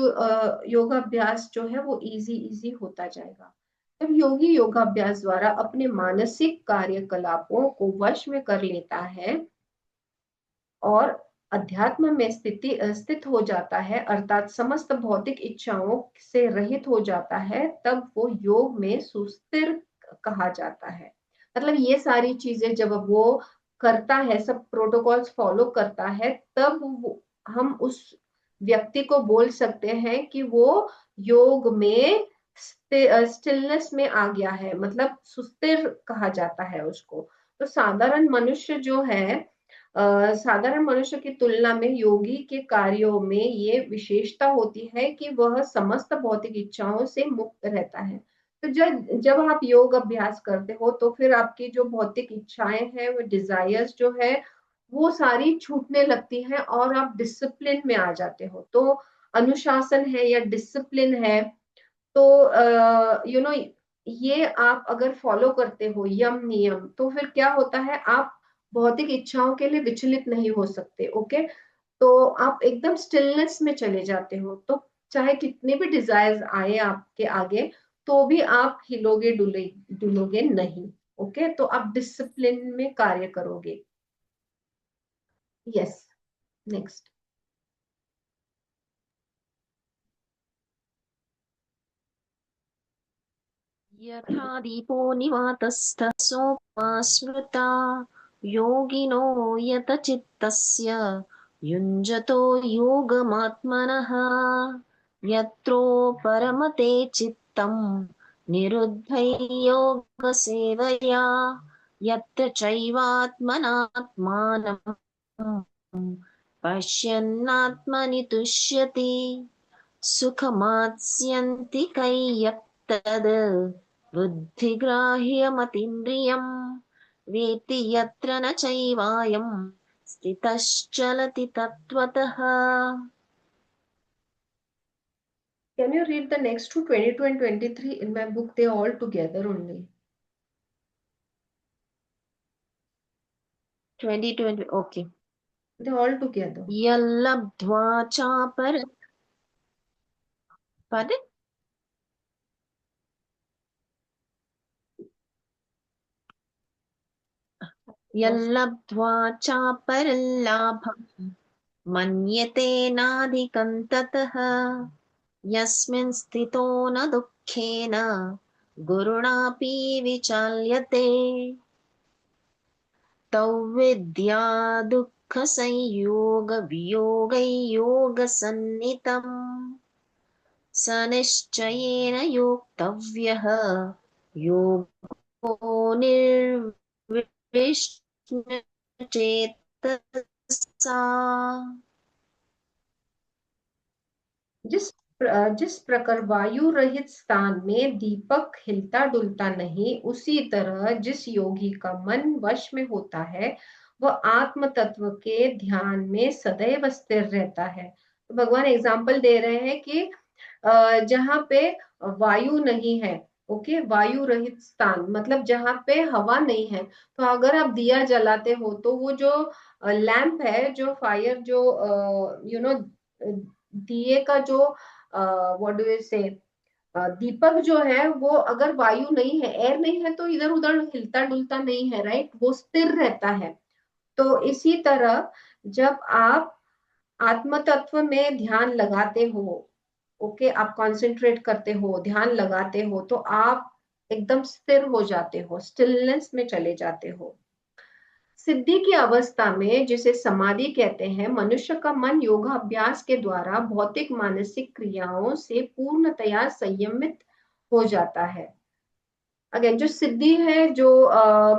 योगाभ्यास जो है वो इजी इजी होता जाएगा। जब योगी योगाभ्यास द्वारा अपने मानसिक कार्यकलापों को वश में कर लेता है और अध्यात्म में स्थित हो जाता है, अर्थात समस्त भौतिक इच्छाओं से रहित हो जाता है, तब वो योग में सुस्थिर कहा जाता है। मतलब ये सारी चीजें जब वो करता है, सब प्रोटोकॉल्स फॉलो करता है, तब हम उस व्यक्ति को बोल सकते हैं कि वो योग में स्टिलनेस में आ गया है, मतलब सुस्थिर कहा जाता है उसको। तो साधारण मनुष्य जो है, साधारण मनुष्य की तुलना में योगी के कार्यों में ये विशेषता होती है कि वह समस्त भौतिक इच्छाओं से मुक्त रहता है। तो जब जब आप योग अभ्यास करते हो तो फिर आपकी जो भौतिक इच्छाएं हैं, वो डिजायर्स जो है वो सारी छूटने लगती हैं और आप डिसिप्लिन में आ जाते हो। तो अनुशासन है या डिसिप्लिन है, तो ये आप अगर फॉलो करते हो यम नियम, तो फिर क्या होता है, आप भौतिक इच्छाओं के लिए विचलित नहीं हो सकते। ओके। तो आप एकदम स्टिलनेस में चले जाते हो, तो चाहे कितने भी डिजायर्स आए आपके आगे, तो भी आप हिलोगे डुलोगे नहीं। ओके। तो आप डिसिप्लिन में कार्य करोगे। यस। नेक्स्ट। यथा दीपो निवातस्थः सोपमा स्मृता योगिनो यतचित्तस्य युञ्जतो योगमात्मनः यत्रो परमते चित्तं निरुद्धै योगसेवया यत्र चैवात्मनात्मानं पश्यन्नात्मनि तुष्यति सुखमात्स्यन्तिकै यत्तद् बुद्धिग्राह्यमतीन्द्रियम् वेत्ति यत्र न चैवायम् स्थितश्चलति तत्त्वतः। Can you read the next two, 22 and 23 in my book? They all together only. 2020 okay. They all together. यल्लब्ध्वा चापर पद यल्लब्ध्वा चापरल्लाभम् मन्यते नाधिकं ततः यस्मिन् स्थितो न दुःखेन गुरुणापि विचाल्यते तौ विद्या दुःखसंयोग वियोगैयोगसन्निधम् स निश्चयेन योक्तव्यः योगो निर्विण्णचेतसा। जिस प्रकार वायु रहित स्थान में दीपक हिलता डुलता नहीं, उसी तरह जिस योगी का मन वश में होता है वह आत्म तत्व के ध्यान में सदैव स्थिर रहता है। तो भगवान एग्जाम्पल दे रहे हैं कि जहाँ पे वायु नहीं है, ओके, वायु रहित स्थान मतलब जहाँ पे हवा नहीं है, तो अगर आप दिया जलाते हो तो वो जो लैंप है, जो फायर, जो यू नो दिए का जो व्हाट डू यू से दीपक जो है, वो अगर वायु नहीं है, एयर नहीं है, तो इधर उधर हिलता डुलता नहीं है, राइट, वो स्थिर रहता है। तो इसी तरह जब आप आत्म तत्व में ध्यान लगाते हो, ओके, आप कंसंट्रेट करते हो, ध्यान लगाते हो, तो आप एकदम स्थिर हो जाते हो, स्टिलनेस में चले जाते हो। सिद्धि की अवस्था में, जिसे समाधि कहते हैं, मनुष्य का मन योगाभ्यास के द्वारा भौतिक मानसिक क्रियाओं से पूर्णतया संयमित हो जाता है। अगेन जो सिद्धि है, जो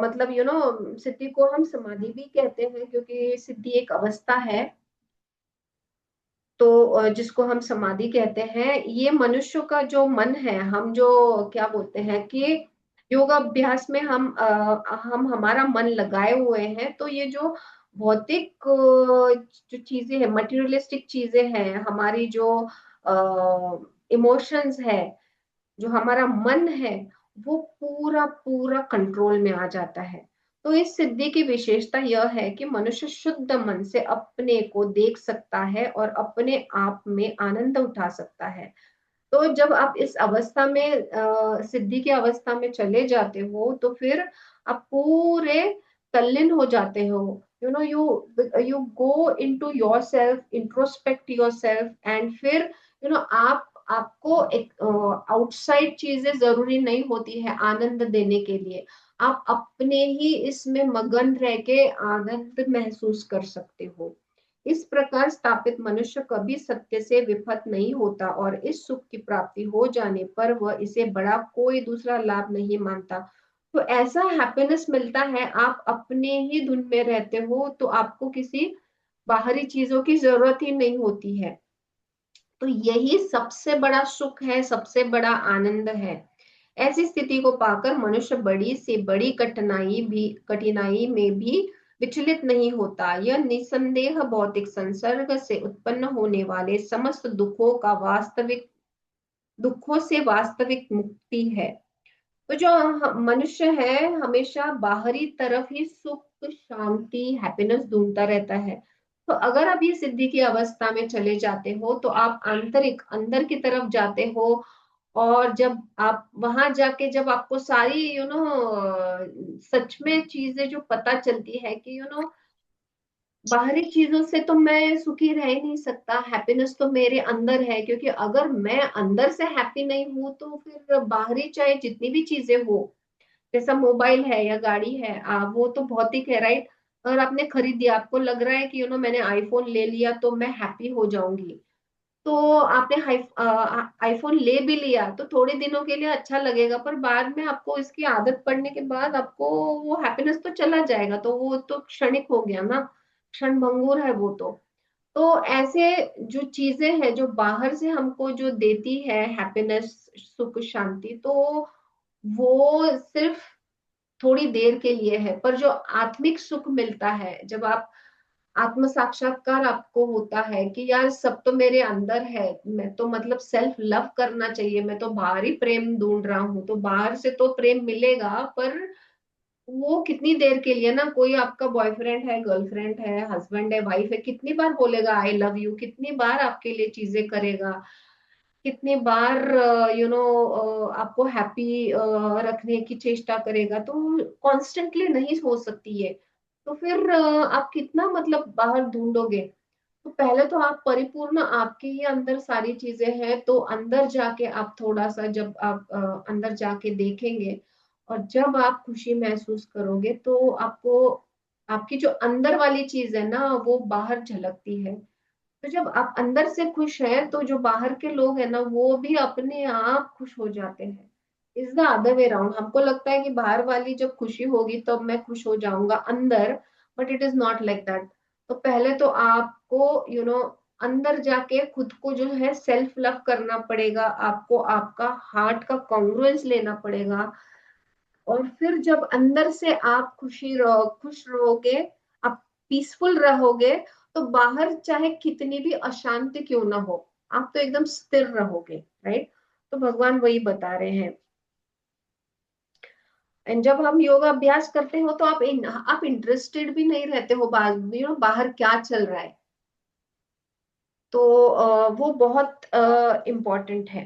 मतलब सिद्धि को हम समाधि भी कहते हैं, क्योंकि सिद्धि एक अवस्था है। तो जिसको हम समाधि कहते हैं, ये मनुष्य का जो मन है, हम जो क्या बोलते हैं कि योगाभ्यास में हम हमारा मन लगाए हुए हैं, तो ये जो भौतिक जो चीजें हैं, मटेरियलिस्टिक चीजें हैं, हमारी जो इमोशंस है, जो हमारा मन है, वो पूरा पूरा कंट्रोल में आ जाता है। तो इस सिद्धि की विशेषता यह है कि मनुष्य शुद्ध मन से अपने को देख सकता है और अपने आप में आनंद उठा सकता है। तो जब आप इस अवस्था में सिद्धि की अवस्था में चले जाते हो, तो फिर आप पूरे तल्लीन हो जाते हो। You go into yourself, introspect yourself, and फिर आप आपको एक आउटसाइड चीजें जरूरी नहीं होती है आनंद देने के लिए। आप अपने ही इसमें मगन रह के आनंद महसूस कर सकते हो। इस प्रकार स्थापित मनुष्य कभी सत्य से विफल नहीं होता, और इस सुख की प्राप्ति हो जाने पर वह इसे बड़ा कोई दूसरा लाभ नहीं मानता। तो ऐसा हैप्पीनेस मिलता है, आप अपने ही धुन में रहते हो, तो आपको किसी बाहरी चीजों की जरूरत ही नहीं होती है। तो यही सबसे बड़ा सुख है, सबसे बड़ा आनंद है। ऐसी स्थिति को पाकर मनुष्य बड़ी से बड़ी कठिनाई में भी विचलित नहीं होता। यह निसंदेह भौतिक संसर्ग से उत्पन्न होने वाले समस्त दुखों से वास्तविक मुक्ति है। तो जो मनुष्य है, हमेशा बाहरी तरफ ही सुख, शांति, हैप्पीनेस ढूंढता रहता है। तो अगर आप ये सिद्धि की अवस्था में चले जाते हो, तो आप आंतरिक अंदर की तरफ जाते हो। और जब आप वहां जाके, जब आपको सारी सच में चीजें जो पता चलती है कि बाहरी चीजों से तो मैं सुखी रह ही नहीं सकता, हैप्पीनेस तो मेरे अंदर है, क्योंकि अगर मैं अंदर से हैप्पी नहीं हूं, तो फिर बाहरी चाहे जितनी भी चीजें हो, जैसा मोबाइल है या गाड़ी है, वो तो भौतिक है, राइट। अगर आपने खरीद दिया, आपको लग रहा है कि मैंने आईफोन ले लिया तो मैं हैप्पी हो जाऊंगी, तो आपने आईफोन ले भी लिया, तो थोड़े दिनों के लिए अच्छा लगेगा, पर बाद में आपको इसकी आदत पड़ने के बाद आपको वो हैप्पीनेस तो चला जाएगा, तो वो तो क्षणिक हो गया ना, क्षण भंगुर है वो तो ऐसे जो चीजें हैं, जो बाहर से हमको जो देती है हैप्पीनेस, सुख, शांति, तो वो सिर्फ थोड़ी देर के लिए है। पर जो आत्मिक सुख मिलता है, जब आप आत्म साक्षात्कार आपको होता है कि यार सब तो मेरे अंदर है, मैं तो मतलब सेल्फ लव करना चाहिए, मैं तो बाहरी प्रेम ढूंढ रहा हूँ, तो बाहर से तो प्रेम मिलेगा, पर वो कितनी देर के लिए ना। कोई आपका बॉयफ्रेंड है, गर्लफ्रेंड है, हस्बैंड है, वाइफ है, कितनी बार बोलेगा आई लव यू, कितनी बार आपके लिए चीजें करेगा, कितनी बार आपको हैप्पी रखने की चेष्टा करेगा, तो कॉन्स्टेंटली नहीं हो सकती है। तो फिर आप कितना मतलब बाहर ढूंढोगे। तो पहले तो आप परिपूर्ण, आपके ही अंदर सारी चीजें हैं, तो अंदर जाके आप थोड़ा सा, जब आप अंदर जाके देखेंगे और जब आप खुशी महसूस करोगे तो आपको, आपकी जो अंदर वाली चीज है ना वो बाहर झलकती है। तो जब आप अंदर से खुश हैं तो जो बाहर के लोग हैं ना वो भी अपने आप खुश हो जाते हैं। Is the other way round, हमको लगता है कि बाहर वाली जब खुशी होगी तब मैं खुश हो जाऊंगा अंदर, but it is not like that. तो पहले तो आपको अंदर जाके खुद को जो है सेल्फ लव करना पड़ेगा, आपको आपका हार्ट का कॉन्ग्रुएंस लेना पड़ेगा। और फिर जब अंदर से आप खुश रहोगे, आप पीसफुल रहोगे, तो बाहर चाहे कितनी भी अशांति क्यों ना हो, आप तो एकदम स्थिर रहोगे, राइट। तो भगवान वही बता रहे हैं। एंड जब हम योगा अभ्यास करते हो तो आप इंटरेस्टेड भी नहीं रहते हो बाहर क्या चल रहा है। तो वो बहुत इम्पोर्टेंट है।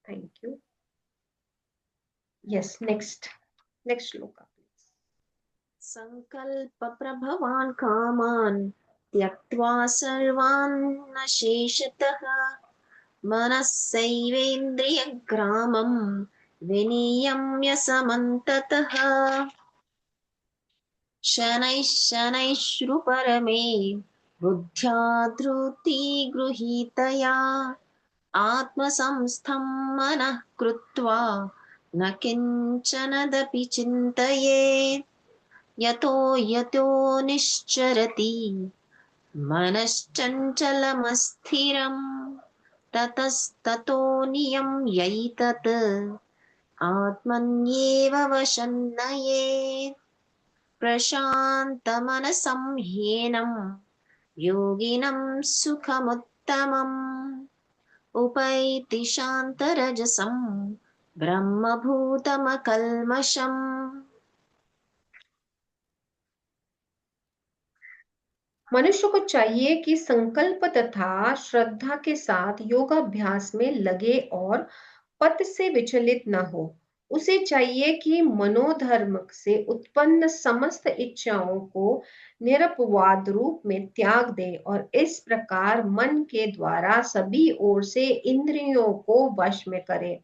Thank you. Yes, next, next shloka please. संकल्प प्रभवान कामान त्यक्त्वा सर्वान् शेषतः मनस्सैवेन्द्रियग्रामं विनियम्य समन्ततः शनैः शनैश्रुपरमे बुद्ध्या धृतिगृहीतया आत्मसंस्थं मनः कृत्वा न किञ्चनदपि चिन्तयेत् यतो यतो निश्चरति मनश्चञ्चलमस्थिरं ततस्ततो नियम्यैतत् आत्मन्येव वशं नयेत् प्रशान्तमनसं ह्येनं योगिनं सुखमुत्तमम् उपैति शान्तरजसं ब्रह्मभूतमकल्मषम्। मनुष्य को चाहिए कि संकल्प तथा श्रद्धा के साथ योगाभ्यास में लगे और पथ से विचलित न हो। उसे चाहिए कि मनोधर्म से उत्पन्न समस्त इच्छाओं को निरपवाद रूप में त्याग दे और इस प्रकार मन के द्वारा सभी ओर से इंद्रियों को वश में करे।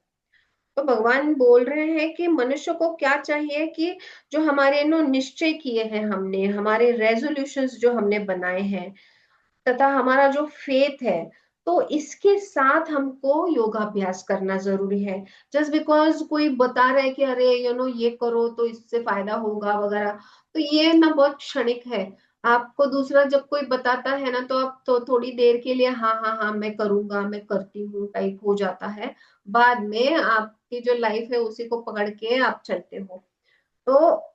तो भगवान बोल रहे हैं कि मनुष्य को क्या चाहिए कि जो हमारे नो निश्चय किए हैं हमने, हमारे रेजोल्यूशंस जो हमने बनाए हैं, तथा हमारा जो फेथ है, तो इसके साथ हमको योगाभ्यास करना जरूरी है। जस्ट बिकॉज कोई बता रहा है कि अरे ये करो तो इससे फायदा होगा वगैरह, तो ये ना बहुत क्षणिक है। आपको दूसरा जब कोई बताता है ना तो आप तो थोड़ी देर के लिए हाँ हाँ हाँ मैं करूंगा मैं करती हूँ टाइप हो जाता है। बाद में आपकी जो लाइफ है उसी को पकड़ के आप चलते हो। तो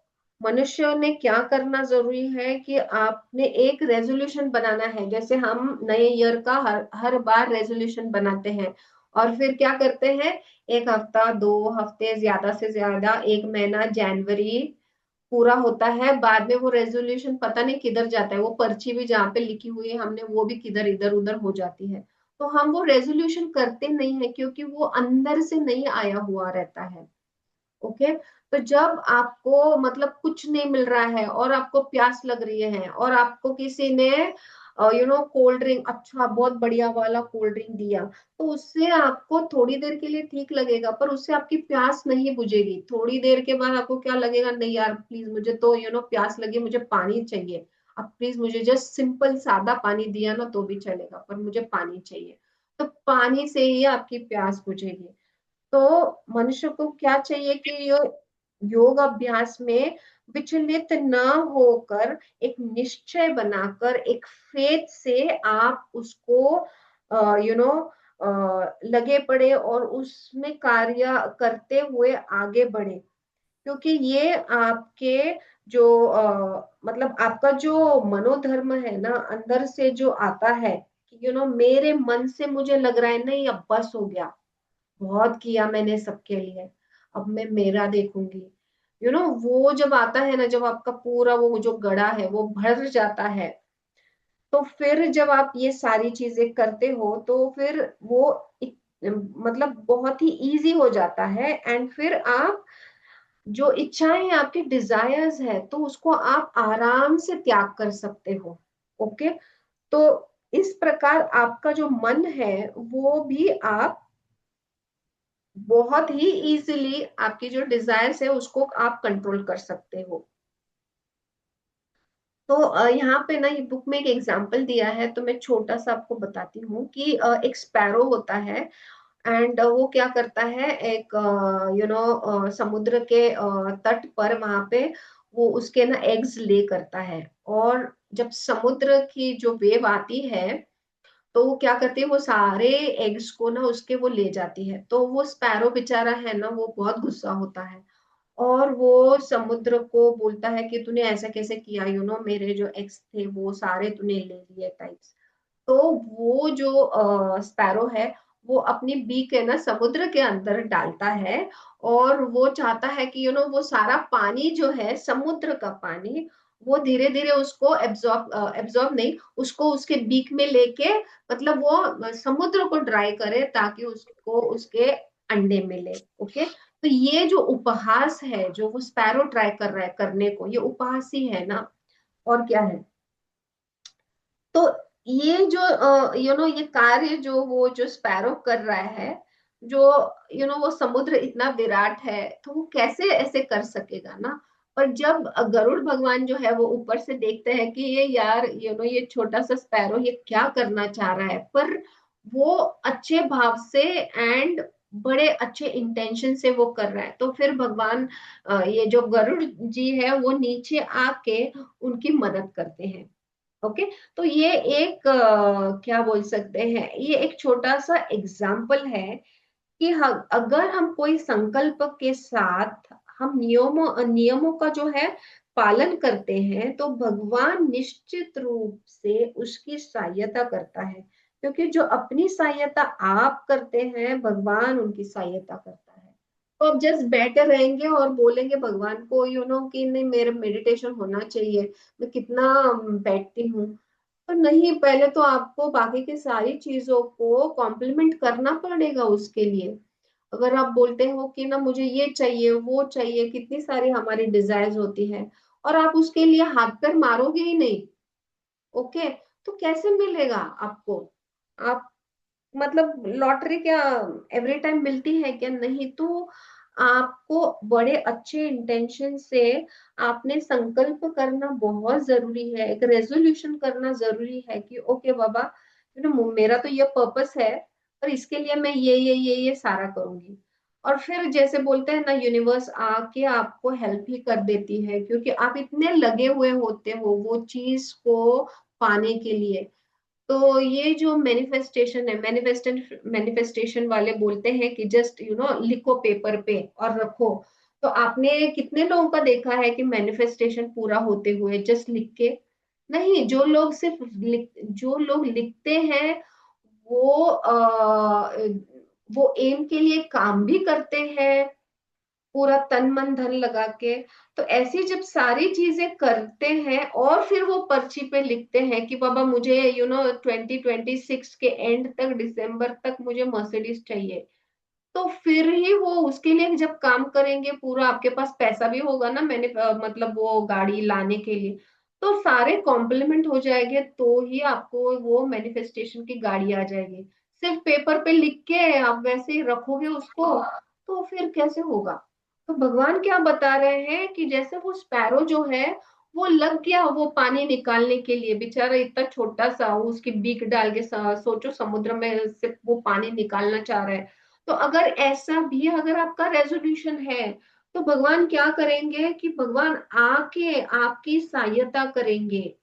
मनुष्य ने क्या करना जरूरी है कि आपने एक रेजोल्यूशन बनाना है। जैसे हम नए ईयर का हर बार रेजोल्यूशन बनाते हैं और फिर क्या करते हैं, एक हफ्ता, 2 हफ्ते, ज्यादा से ज्यादा एक महीना, जनवरी पूरा होता है, बाद में वो रेजोल्यूशन पता नहीं किधर जाता है, वो पर्ची भी जहाँ पे लिखी हुई है हमने वो भी किधर इधर उधर हो जाती है। तो हम वो रेजोल्यूशन करते नहीं है क्योंकि वो अंदर से नहीं आया हुआ रहता है। ओके। तो जब आपको मतलब कुछ नहीं मिल रहा है और आपको प्यास लग रही है और आपको किसी ने कोल्ड ड्रिंक, अच्छा बहुत बढ़िया वाला कोल्ड ड्रिंक दिया, तो उससे आपको थोड़ी देर के लिए ठीक लगेगा पर उससे आपकी प्यास नहीं बुझेगी। थोड़ी देर के बाद आपको क्या लगेगा, नहीं यार प्लीज मुझे तो प्यास लगी, मुझे पानी चाहिए। अब प्लीज मुझे जस्ट सिंपल सादा पानी दिया ना तो भी चलेगा पर मुझे पानी चाहिए। तो पानी से ही आपकी प्यास बुझेगी। तो मनुष्य को क्या चाहिए कि योग अभ्यास में विचलित न होकर एक निश्चय बनाकर एक फेथ से आप उसको यू नो लगे पड़े और उसमें कार्य करते हुए आगे बढ़े। क्योंकि ये आपके जो मतलब आपका जो मनोधर्म है ना अंदर से जो आता है कि मेरे मन से मुझे लग रहा है नहीं अब बस हो गया, बहुत किया मैंने सबके लिए, अब मैं मेरा देखूंगी। वो जब आता है ना, जब आपका पूरा वो जो गड़ा है वो भर जाता है, तो फिर जब आप ये सारी चीजें करते हो तो फिर वो मतलब बहुत ही इजी हो जाता है। एंड फिर आप जो इच्छाएं हैं, आपके डिजायर्स है, तो उसको आप आराम से त्याग कर सकते हो। ओके। तो इस प्रकार आपका जो मन है वो भी आप बहुत ही इजीली, आपकी जो डिजायर्स है उसको आप कंट्रोल कर सकते हो। तो यहाँ पे ना ये बुक में एक एग्जांपल दिया है, तो मैं छोटा सा आपको बताती हूँ कि एक स्पैरो होता है। एंड वो क्या करता है, एक समुद्र के तट पर वहां पे वो उसके ना एग्स ले करता है। और जब समुद्र की जो वेव आती है, तो वो क्या करती है, वो सारे एग्स को ना उसके वो ले जाती है। तो वो स्पैरो बेचारा है ना, वो बहुत गुस्सा होता है। और वो समुद्र को बोलता है कि तूने ऐसा कैसे किया, मेरे जो एग्स थे वो सारे तूने ले लिए टाइप्स। तो वो जो स्पैरो है, वो अपनी बीक है ना समुद्र के अंदर डालता है। और वो चाहता है कि वो सारा पानी जो है, समुद्र का पानी, वो धीरे धीरे उसको एब्जॉर्ब एब्जॉर्ब नहीं, उसको उसके बीक में लेके, मतलब वो समुद्र को ड्राई करे ताकि उसको उसके अंडे मिले। ओके। तो ये जो उपहास है, जो वो स्पैरो ट्राई कर रहा है करने को, ये उपहास ही है ना, और क्या है। तो ये जो ये कार्य जो वो जो स्पैरो कर रहा है, जो वो समुद्र इतना विराट है, तो वो कैसे ऐसे कर सकेगा ना। पर जब गरुड़ भगवान जो है वो ऊपर से देखते हैं कि ये यार ये छोटा सा स्पैरो ये क्या करना चाह रहा है, पर वो अच्छे भाव से एंड बड़े अच्छे इंटेंशन से वो कर रहा है, तो फिर भगवान ये जो गरुड़ जी है वो नीचे आके उनकी मदद करते हैं। ओके। तो ये एक क्या बोल सकते हैं, ये एक छोटा सा एग्जाम्पल है कि अगर हम कोई संकल्प के साथ हम नियमों नियमों का जो है पालन करते हैं, तो भगवान निश्चित रूप से उसकी सहायता करता है। क्योंकि जो अपनी सहायता आप करते हैं, भगवान उनकी सहायता करता है। तो आप जस्ट बैठे रहेंगे और बोलेंगे भगवान को कि नहीं, मेरा मेडिटेशन होना चाहिए, मैं कितना बैठती हूँ। तो नहीं, पहले तो आपको बाकी की सारी चीजों को कॉम्प्लीमेंट करना पड़ेगा उसके लिए। अगर आप बोलते हो कि ना मुझे ये चाहिए वो चाहिए, कितनी सारी हमारी डिजायर्स होती है, और आप उसके लिए हाथ पैर मारोगे ही नहीं, ओके, तो कैसे मिलेगा आपको। आप मतलब लॉटरी क्या एवरी टाइम मिलती है क्या, नहीं। तो आपको बड़े अच्छे इंटेंशन से आपने संकल्प करना बहुत जरूरी है, एक रेजोल्यूशन करना जरूरी है कि ओके बाबा, मेरा तो ये पर्पस है, और इसके लिए मैं ये सारा करूंगी। और फिर जैसे बोलते हैं ना, यूनिवर्स आके आपको हेल्प ही कर देती है, क्योंकि आप इतने लगे हुए होते हो वो चीज को पाने के लिए। तो ये जो मैनिफेस्टेशन है, मैनिफेस्टेशन वाले बोलते हैं कि जस्ट लिखो पेपर पे और रखो। तो आपने कितने लोगों का देखा है कि मैनिफेस्टेशन पूरा होते हुए जस्ट लिख के। नहीं, जो लोग लिखते हैं वो वो एम के लिए काम भी करते हैं, पूरा तन मन धन लगा के। तो ऐसी जब सारी चीजें करते हैं और फिर वो पर्ची पे लिखते हैं कि बाबा मुझे 2026 के एंड तक, दिसंबर तक मुझे मर्सिडीज चाहिए, तो फिर ही वो उसके लिए जब काम करेंगे, पूरा आपके पास पैसा भी होगा ना, मैंने मतलब वो गाड़ी लाने के लिए, तो सारे कॉम्प्लीमेंट हो जाएंगे, तो ही आपको वो मैनिफेस्टेशन की गाड़ी आ जाएगी। सिर्फ पेपर पे लिख के आप वैसे ही रखोगे उसको, तो फिर कैसे होगा। तो भगवान क्या बता रहे हैं कि जैसे वो स्पैरो जो है, वो लग गया वो पानी निकालने के लिए, बेचारा इतना छोटा सा, वो उसकी बीक डाल के सोचो समुद्र में से वो पानी निकालना चाह रहा है। तो अगर ऐसा भी अगर आपका रेजोल्यूशन है, तो भगवान क्या करेंगे कि भगवान आके आपकी सहायता करेंगे।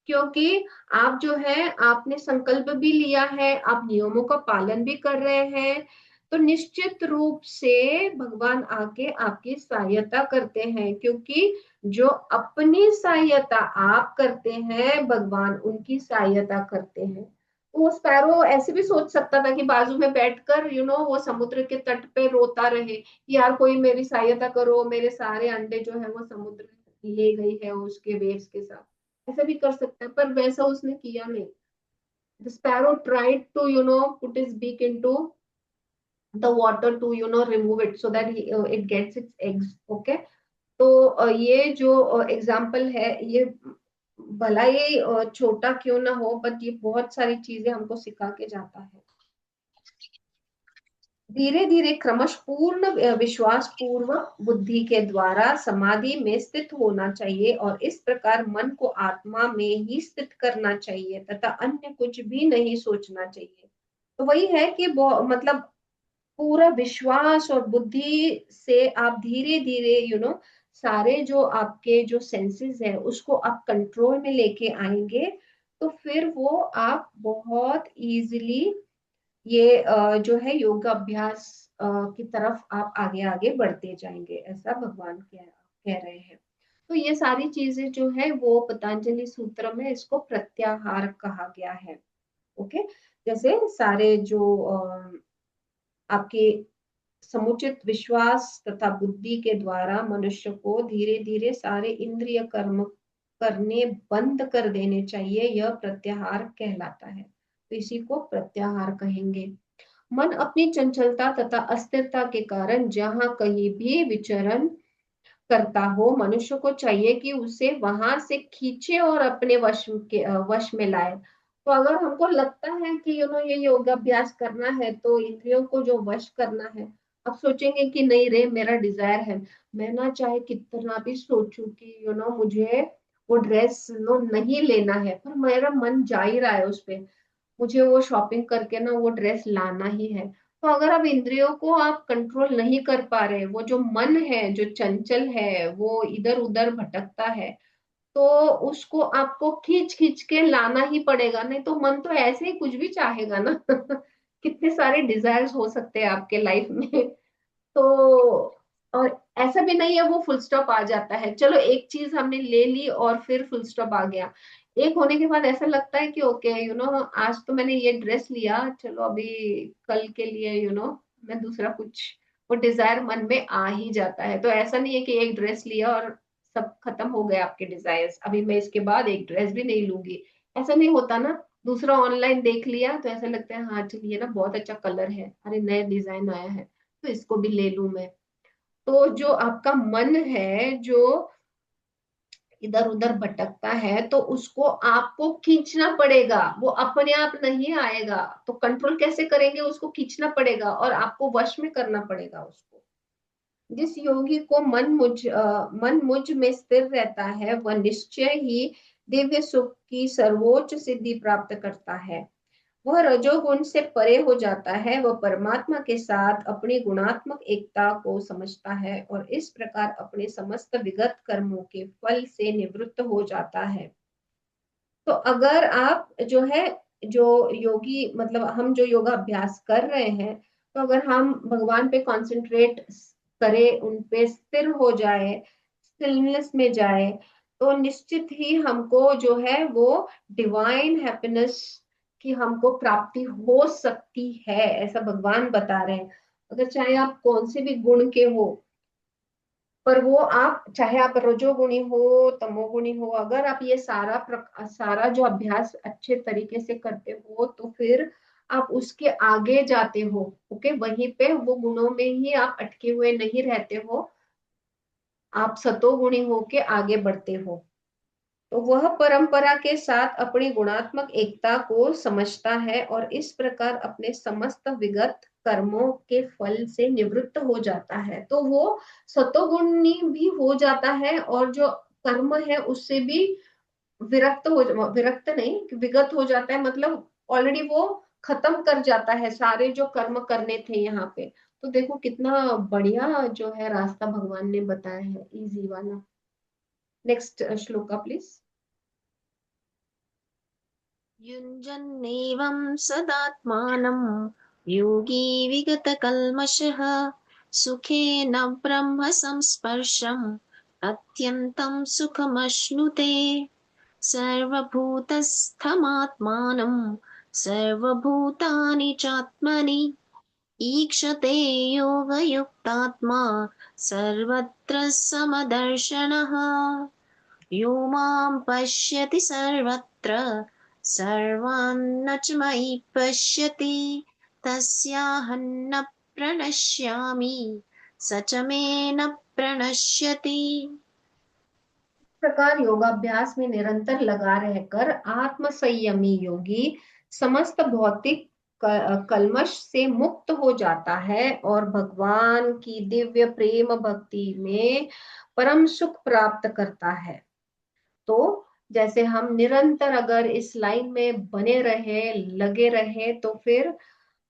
क्योंकि आप जो है आपने संकल्प भी लिया है, आप नियमों का पालन भी कर रहे हैं, तो निश्चित रूप से भगवान आके आपकी सहायता करते हैं। क्योंकि जो अपनी सहायता आप करते हैं, भगवान उनकी सहायता करते हैं। तो वो स्पैरो ऐसे भी सोच सकता था कि बाजू में बैठकर वो समुद्र के तट पे रोता रहे कि यार कोई मेरी सहायता करो, मेरे सारे अंडे जो है वो समुद्र ले गई है उसके वेव्स के साथ। ऐसा भी कर सकता है, पर वैसा उसने किया नहीं। The sparrow tried to put his beak into the water to remove it so that it gets its eggs. Okay, तो ये जो एग्जाम्पल है, ये भला ये छोटा क्यों ना हो, बट ये बहुत सारी चीजें हमको सिखा के जाता है। धीरे धीरे क्रमश पूर्ण विश्वास पूर्वक बुद्धि के द्वारा समाधि में स्थित होना चाहिए और इस प्रकार मन को आत्मा में ही स्थित करना चाहिए तथा अन्य कुछ भी नहीं सोचना चाहिए। तो वही है कि मतलब पूरा विश्वास और बुद्धि से आप धीरे धीरे सारे जो आपके जो सेंसेस है उसको आप कंट्रोल में लेके आएंगे, तो फिर वो आप बहुत इजीली ये जो है योगा अभ्यास की तरफ आप आगे आगे बढ़ते जाएंगे, ऐसा भगवान कह रहे हैं। तो ये सारी चीजें जो है वो पतंजलि सूत्र में इसको प्रत्याहार कहा गया है। ओके, जैसे सारे जो आपके समुचित विश्वास तथा बुद्धि के द्वारा मनुष्य को धीरे धीरे सारे इंद्रिय कर्म करने बंद कर देने चाहिए, यह प्रत्याहार कहलाता है। तो इसी को प्रत्याहार कहेंगे। मन अपनी चंचलता तथा अस्थिरता के कारण जहां कहीं भी विचरण करता हो, मनुष्य को चाहिए कि उसे वहां से खींचे और अपने वश में लाए। तो अगर हमको लगता है कि ये योगाभ्यास करना है तो इंद्रियों को जो वश करना है, अब सोचेंगे कि नहीं रे, मेरा डिजायर है, मैं ना चाहे कितना भी सोचूं कि मुझे वो ड्रेस नहीं लेना है, पर मेरा मन जा ही रहा है उस पे, मुझे वो शॉपिंग करके ना वो ड्रेस लाना ही है। तो अगर आप इंद्रियों को आप कंट्रोल नहीं कर पा रहे, वो जो मन है जो चंचल है वो इधर उधर भटकता है, तो उसको आपको खींच खींच के लाना ही पड़ेगा, नहीं तो मन तो ऐसे ही कुछ भी चाहेगा ना। कितने सारे डिजायर्स हो सकते हैं आपके लाइफ में। तो और ऐसा भी नहीं है वो फुल स्टॉप आ जाता है, चलो एक चीज हमने ले ली और फिर फुल स्टॉप आ गया। एक होने के बाद ऐसा लगता है कि ओके आज तो मैंने ये ड्रेस लिया, चलो अभी कल के लिए मैं दूसरा कुछ, वो डिजायर मन में आ ही जाता है। तो ऐसा नहीं है कि एक ड्रेस लिया और सब खत्म हो गए आपके डिजायर्स, अभी मैं इसके बाद एक ड्रेस भी नहीं लूंगी, ऐसा नहीं होता ना। दूसरा ऑनलाइन देख लिया तो ऐसा लगता है हाँ चलिए ना, बहुत अच्छा कलर है, अरे नया डिजाइन आया है तो इसको भी ले लूं मैं। तो जो आपका मन है जो इधर उधर भटकता है, तो उसको आपको खींचना पड़ेगा, वो अपने आप नहीं आएगा। तो कंट्रोल कैसे करेंगे, उसको खींचना पड़ेगा और आपको वश में करना पड़ेगा उसको। जिस योगी को मन मुझ में स्थिर रहता है वह निश्चय ही दिव्य सुख की सर्वोच्च सिद्धि प्राप्त करता है। वह रजोगुण से परे हो जाता है, वह परमात्मा के साथ अपनी गुणात्मक एकता को समझता है और इस प्रकार अपने समस्त विगत कर्मों के फल से निवृत्त हो जाता है। तो अगर आप जो है जो योगी मतलब हम जो योगा अभ्यास कर रहे हैं, तो अगर हम भगवान पे कंसंट्रेट करें, उन पे स्थिर हो जाए, स्टिलनेस में जाए, तो निश्चित ही हमको जो है वो डिवाइन हैप्पीनेस की हमको प्राप्ति हो सकती है, ऐसा भगवान बता रहे हैं। अगर चाहे आप कौन से भी गुण के हो, पर वो आप चाहे आप रजोगुणी हो तमोगुणी हो, अगर आप ये सारा जो अभ्यास अच्छे तरीके से करते हो तो फिर आप उसके आगे जाते हो। ओके, वहीं पे वो गुणों में ही आप अटके हुए नहीं रहते हो, आप सतोगुणी होके आगे बढ़ते हो। तो वह परंपरा के साथ अपनी गुणात्मक एकता को समझता है और इस प्रकार अपने समस्त विगत कर्मों के फल से निवृत्त हो जाता है। तो वो सतोगुणी भी हो जाता है और जो कर्म है उससे भी विरक्त नहीं, विगत हो जाता है, मतलब ऑलरेडी वो खत्म कर जाता है सारे जो कर्म करने थे यहाँ पे। तो देखो कितना बढ़िया जो है रास्ता भगवान ने बताया है, इजी वाला। Next shloka please. युञ्जन्नेवं सदात्मानं योगी विगतकल्मषः सुखेन ब्रह्म संस्पर्शम् अत्यन्तं सुखमश्नुते सर्वभूतस्थमात्मानं सर्वभूतानि चात्मनि ईक्षते योगयुक्तात्मा सर्वत्र समदर्शनः यो मां पश्यति सर्वत्र सर्वान् न च मयि पश्यति तस्याहं न प्रणश्यामि स च मे न प्रणश्यति। इस प्रकार योगाभ्यास में निरंतर लगा रहकर आत्म संयमी योगी समस्त भौतिक कल्मश से मुक्त हो जाता है और भगवान की दिव्य प्रेम भक्ति में परम सुख प्राप्त करता है। तो जैसे हम निरंतर अगर इस लाइन में बने रहे, लगे रहे, तो फिर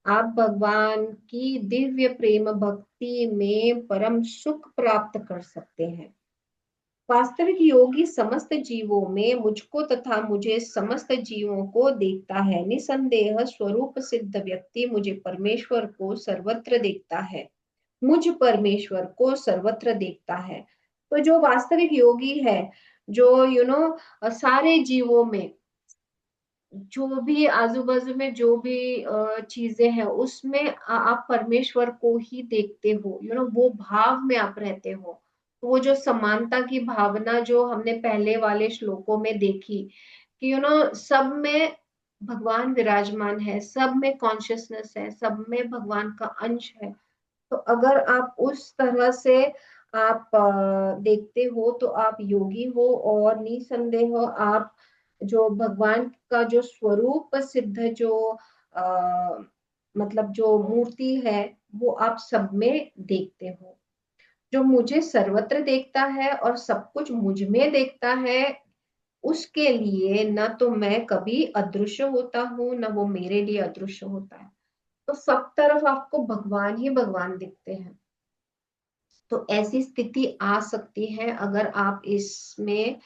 आप भगवान की दिव्य प्रेम भक्ति में परम सुख प्राप्त कर सकते हैं। वास्तविक योगी समस्त जीवों में मुझको तथा मुझे समस्त जीवों को देखता है। निसंदेह स्वरूप सिद्ध व्यक्ति मुझे परमेश्वर को सर्वत्र देखता है, मुझ परमेश्वर को सर्वत्र देखता है। तो जो वास्तविक योगी है, जो सारे जीवों में जो भी आजू बाजू में जो भी चीजें हैं उसमें आप परमेश्वर को ही देखते हो, वो भाव में आप रहते हो। तो वो जो समानता की भावना जो हमने पहले वाले श्लोकों में देखी कि सब में भगवान विराजमान है, सब में कॉन्शियसनेस है, सब में भगवान का अंश है। तो अगर आप उस तरह से आप देखते हो तो आप योगी हो, और निसंदेह आप जो भगवान का जो स्वरूप सिद्ध जो आ, मतलब जो मूर्ति है वो आप सब में देखते हो। जो मुझे सर्वत्र देखता है और सब कुछ मुझ में देखता है, उसके लिए न तो मैं कभी अदृश्य होता हूँ, न वो मेरे लिए अदृश्य होता है। तो सब तरफ आपको भगवान ही भगवान दिखते हैं। तो ऐसी स्थिति आ सकती है अगर आप इसमें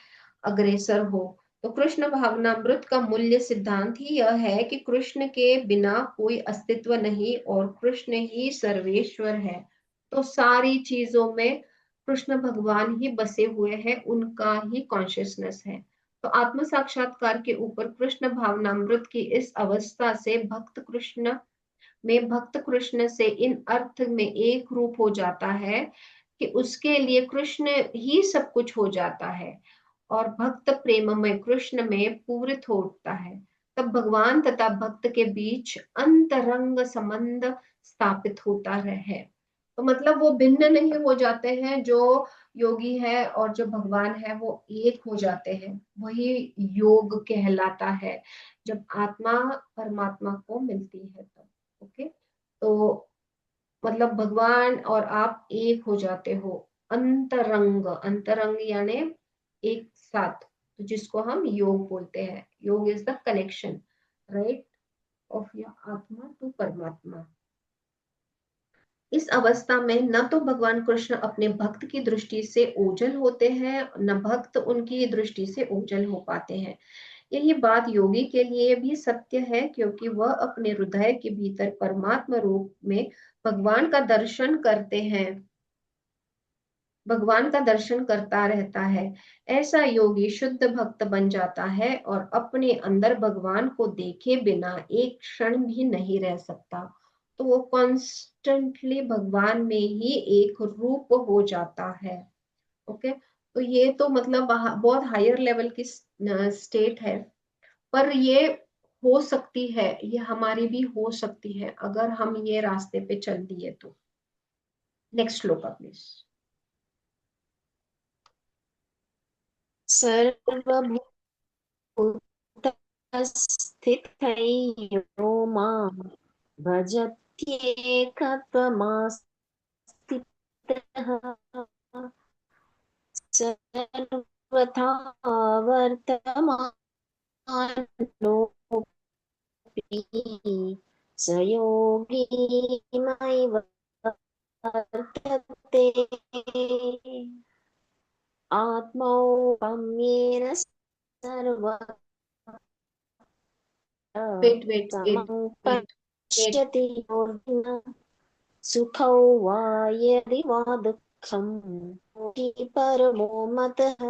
अग्रसर हो। तो कृष्ण भावनामृत का मूल्य सिद्धांत ही यह है कि कृष्ण के बिना कोई अस्तित्व नहीं और कृष्ण ही सर्वेश्वर है। तो सारी चीजों में कृष्ण भगवान ही बसे हुए हैं, उनका ही कॉन्शियसनेस है। तो आत्म साक्षात्कार के ऊपर कृष्ण भावनामृत की इस अवस्था से भक्त कृष्ण से इन अर्थ में एक रूप हो जाता है कि उसके लिए कृष्ण ही सब कुछ हो जाता है और भक्त प्रेम में कृष्ण में पूरित हो उठता है। तब भगवान तथा भक्त के बीच अंतरंग संबंध स्थापित होता है। तो मतलब वो भिन्न नहीं हो जाते हैं, जो योगी है और जो भगवान है वो एक हो जाते हैं। वही योग कहलाता है जब आत्मा परमात्मा को मिलती है तब। ओके, तो मतलब भगवान और आप एक हो जाते हो। अंतरंग, अंतरंग यानी एक साथ, तो जिसको हम योग बोलते हैं। योग is the connection, right, of your आत्मा टू परमात्मा। इस अवस्था में न तो भगवान कृष्ण अपने भक्त की दृष्टि से ओझल होते हैं, न भक्त उनकी दृष्टि से ओझल हो पाते हैं। यही बात योगी के लिए भी सत्य है, क्योंकि वह अपने हृदय के भीतर परमात्मा रूप में भगवान का दर्शन करते हैं, भगवान का दर्शन करता रहता है। ऐसा योगी शुद्ध भक्त बन जाता है और अपने अंदर भगवान को देखे बिना एक क्षण भी नहीं रह सकता। तो वो कॉन्स्टेंटली भगवान में ही एक रूप हो जाता है। ओके, तो ये तो मतलब बहुत हायर लेवल की स्टेट है, पर ये हो सकती है, ये हमारी भी हो सकती है अगर हम ये रास्ते पे चल दिए तो। Next shloka please. सर्वभूतस्थितै यो मां भजत्येकत्वमास्थितः सर्वथा वर्तमानोऽपि स योगी मयि वर्तते। आत्मौपम्येन सर्व वेट वेट समं वेट वेट वेट पश्यति योगिनः सुखौ वा यदि वा दुःखं योगी परमो मतः।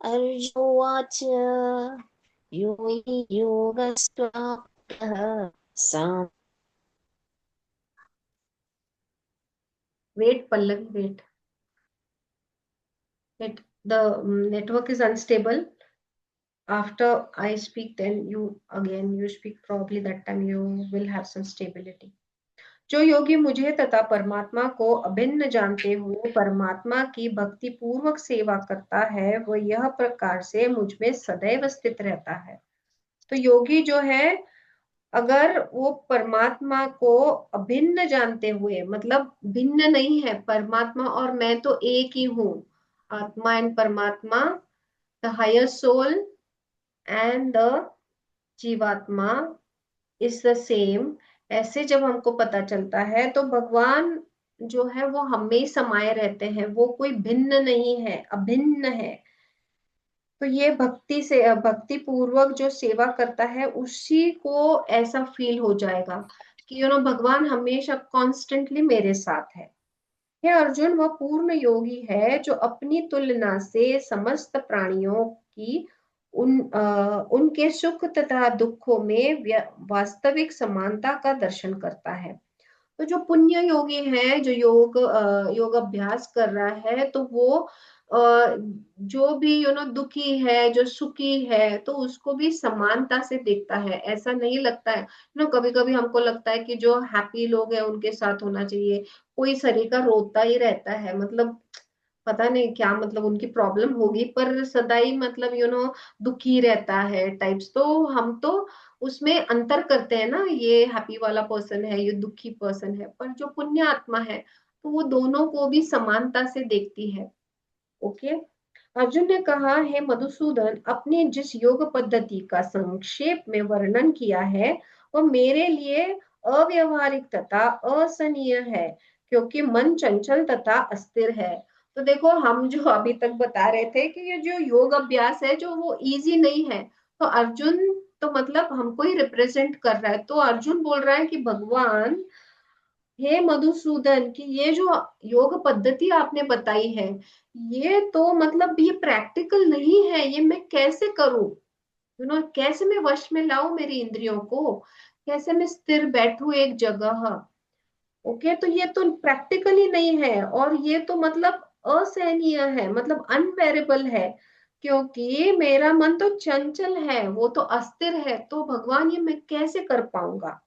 अर्जुवाच योगी योगस्त्वाप्तः साम् wait Pallavi, wait, the network is unstable. After I speak, then you speak, probably that time you will have some stability. जो योगी मुझे तथा परमात्मा को अभिन्न जानते हुए परमात्मा की भक्ति पूर्वक सेवा करता है, वह यह प्रकार से मुझ में सदैव स्थित रहता है। तो योगी जो है, अगर वो परमात्मा को अभिन्न जानते हुए, मतलब भिन्न नहीं है, परमात्मा और मैं तो एक ही हूँ, आत्मा एंड परमात्मा, the higher soul and the जीवात्मा इज द सेम, ऐसे जब हमको पता चलता है तो भगवान जो है वो हमें ही समाये रहते हैं, वो कोई भिन्न नहीं है, अभिन्न है। तो ये भक्ति से, भक्ति पूर्वक जो सेवा करता है उसी को ऐसा फील हो जाएगा कि भगवान हमेशा कॉन्स्टेंटली मेरे साथ है। हे अर्जुन, वह पूर्ण योगी है जो अपनी तुलना से समस्त प्राणियों की उनके सुख तथा दुखों में वास्तविक समानता का दर्शन करता है। तो जो पुण्य योगी है, जो योग अभ्यास कर रहा है, तो वो जो भी दुखी है, जो सुखी है, तो उसको भी समानता से देखता है। ऐसा नहीं लगता है कभी कभी हमको लगता है कि जो हैप्पी लोग हैं उनके साथ होना चाहिए, कोई शरीर का रोता ही रहता है, मतलब पता नहीं क्या, मतलब उनकी प्रॉब्लम होगी, पर सदाई मतलब दुखी रहता है टाइप्स, तो हम तो उसमें अंतर करते हैं ना, ये हैप्पी वाला पर्सन है, ये दुखी पर्सन है, पर जो पुण्य आत्मा है तो वो दोनों को भी समानता से देखती है। ओके। अर्जुन ने कहा, है मधुसूदन, अपने जिस योग पद्धति का संक्षेप में वर्णन किया है वह मेरे लिए अव्यवहारिक तथा असहनीय है, क्योंकि मन चंचल तथा अस्थिर है। तो देखो, हम जो अभी तक बता रहे थे कि ये जो योग अभ्यास है जो वो इजी नहीं है, तो अर्जुन तो मतलब हमको ही रिप्रेजेंट कर रहा है। तो अर्जुन बोल रहा है कि भगवान, हे मधुसूदन, कि ये जो योग पद्धति आपने बताई है, ये तो मतलब ये प्रैक्टिकल नहीं है, ये मैं कैसे करूं, कैसे मैं वश में लाऊं मेरी इंद्रियों को, कैसे मैं स्थिर बैठूं एक जगह। ओके, तो ये तो प्रैक्टिकली नहीं है, और ये तो मतलब असहनीय है, मतलब अनबेरेबल है, क्योंकि मेरा मन तो चंचल है, वो तो अस्थिर है, तो भगवान ये मैं कैसे कर पाऊंगा।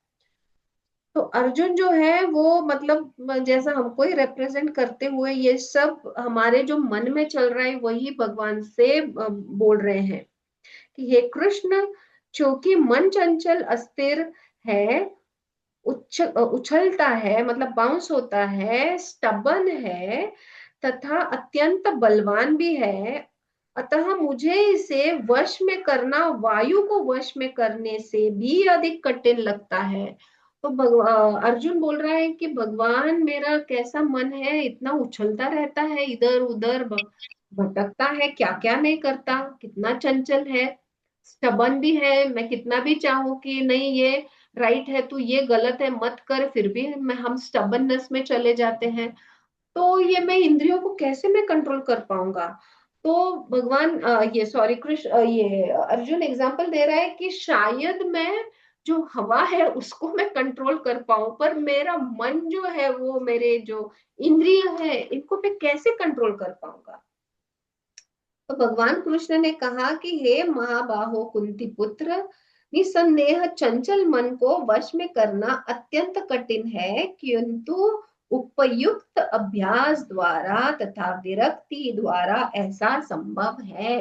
तो अर्जुन जो है वो मतलब जैसा हमको ही रिप्रेजेंट करते हुए ये सब हमारे जो मन में चल रहा है वही भगवान से बोल रहे हैं कि हे कृष्ण, चूंकि मन चंचल अस्थिर है, उछलता है, मतलब बाउंस होता है, स्टबन है तथा अत्यंत बलवान भी है, अतः मुझे इसे वश में करना वायु को वश में करने से भी अधिक कठिन लगता है। तो अर्जुन बोल रहा है कि भगवान, मेरा कैसा मन है, इतना उछलता रहता है, इधर उधर भटकता है, क्या क्या नहीं करता, कितना चंचल है, स्टबन भी है, मैं कितना भी चाहूं कि नहीं ये राइट है, तू ये गलत है मत कर, फिर भी हम स्टबननेस में चले जाते हैं। तो ये मैं इंद्रियों को कैसे मैं कंट्रोल कर पाऊंगा। तो भगवान ये सॉरी कृष्ण ये अर्जुन एग्जांपल दे रहा है कि शायद मैं जो हवा है उसको मैं कंट्रोल कर पाऊं, पर मेरा मन जो है, वो मेरे जो इंद्रिय है इनको मैं कैसे कंट्रोल कर पाऊंगा। तो भगवान कृष्ण ने कहा कि हे महाबाहो कुंती पुत्र, निसंदेह चंचल मन को वश में करना अत्यंत कठिन है, किंतु उपयुक्त अभ्यास द्वारा तथा विरक्ति द्वारा ऐसा संभव है।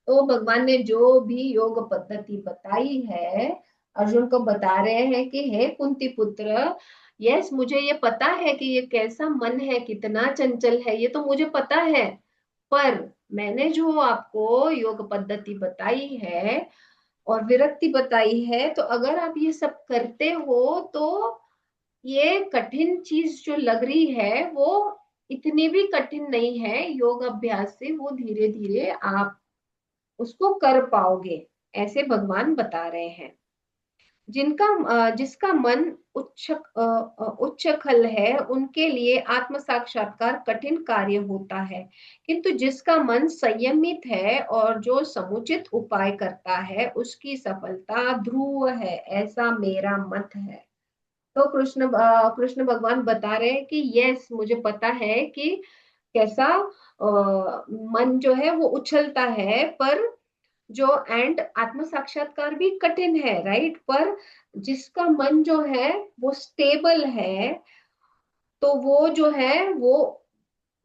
तो भगवान ने जो भी योग पद्धति बताई है, अर्जुन को बता रहे हैं कि हे कुंती पुत्र, यस, मुझे ये पता है कि ये कैसा मन है, कितना चंचल है, ये तो मुझे पता है, पर मैंने जो आपको योग पद्धति बताई है और विरक्ति बताई है, तो अगर आप ये सब करते हो तो ये कठिन चीज जो लग रही है वो इतनी भी कठिन नहीं है, योग अभ्यास से वो धीरे धीरे आप उसको कर पाओगे, ऐसे भगवान बता रहे हैं। जिसका मन उच्च खल है, उनके लिए आत्म साक्षात्कार कठिन कार्य होता है, किंतु जिसका मन संयमित है और जो समुचित उपाय करता है उसकी सफलता ध्रुव है, ऐसा मेरा मत है। तो कृष्ण भगवान बता रहे हैं कि यस, मुझे पता है कि कैसा मन जो है वो उछलता है, पर जो एंड आत्म साक्षात्कार भी कठिन है, राइट, पर जिसका मन जो है वो स्टेबल है, तो वो जो है वो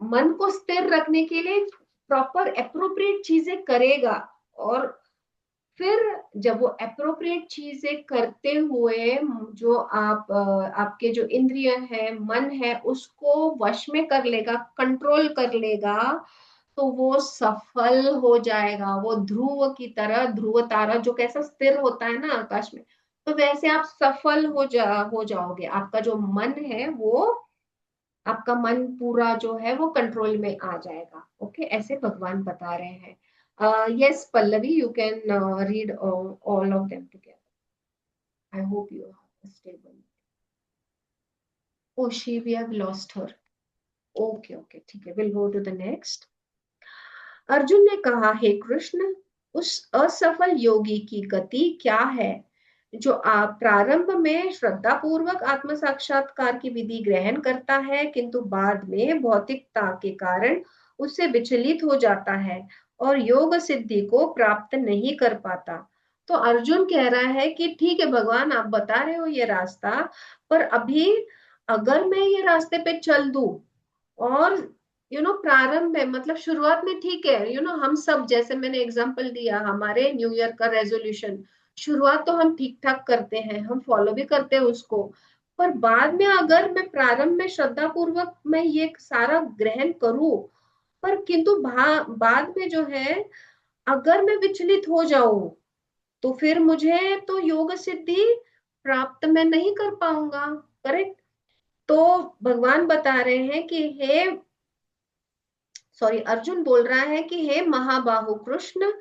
मन को स्थिर रखने के लिए प्रॉपर अप्रोप्रिएट चीजें करेगा। और फिर जब वो अप्रोप्रिएट चीजें करते हुए जो आपके जो इंद्रिय है, मन है, उसको वश में कर लेगा, कंट्रोल कर लेगा, तो वो सफल हो जाएगा। वो ध्रुव की तरह, ध्रुव तारा जो कैसा स्थिर होता है ना आकाश में, तो वैसे आप सफल हो जाओगे। आपका जो मन है वो, आपका मन पूरा जो है वो कंट्रोल में आ जाएगा। ओके, ऐसे भगवान बता रहे हैं। Yes Pallavi, you can read all of them together. I hope you are stable. Oh she, we have lost her. Okay okay, ठीक है, will go to the next. Arjun ने कहा, हे कृष्ण, उस असफल योगी की गति क्या है जो आप प्रारंभ में श्रद्धा पूर्वक आत्म साक्षात्कार की विधि ग्रहण करता है, किंतु बाद में भौतिकता के कारण उससे विचलित हो जाता है और योग सिद्धि को प्राप्त नहीं कर पाता। तो अर्जुन कह रहा है कि ठीक है भगवान, आप बता रहे हो ये रास्ता, पर अभी अगर मैं ये रास्ते पे चल दूं, और प्रारंभ है मतलब शुरुआत में ठीक है, हम सब, जैसे मैंने एग्जांपल दिया, हमारे न्यू ईयर का रेजोल्यूशन, शुरुआत तो हम ठीक ठाक करते हैं, हम फॉलो भी करते हैं उसको। पर बाद में अगर मैं प्रारंभ में श्रद्धा पूर्वक मैं ये सारा ग्रहण करूं, पर किंतु बाद में जो है अगर मैं विचलित हो जाऊं, तो फिर मुझे तो योग सिद्धि प्राप्त मैं नहीं कर पाऊंगा। करेक्ट। तो भगवान बता रहे हैं कि हे, सॉरी, अर्जुन बोल रहा है कि हे महाबाहु कृष्ण,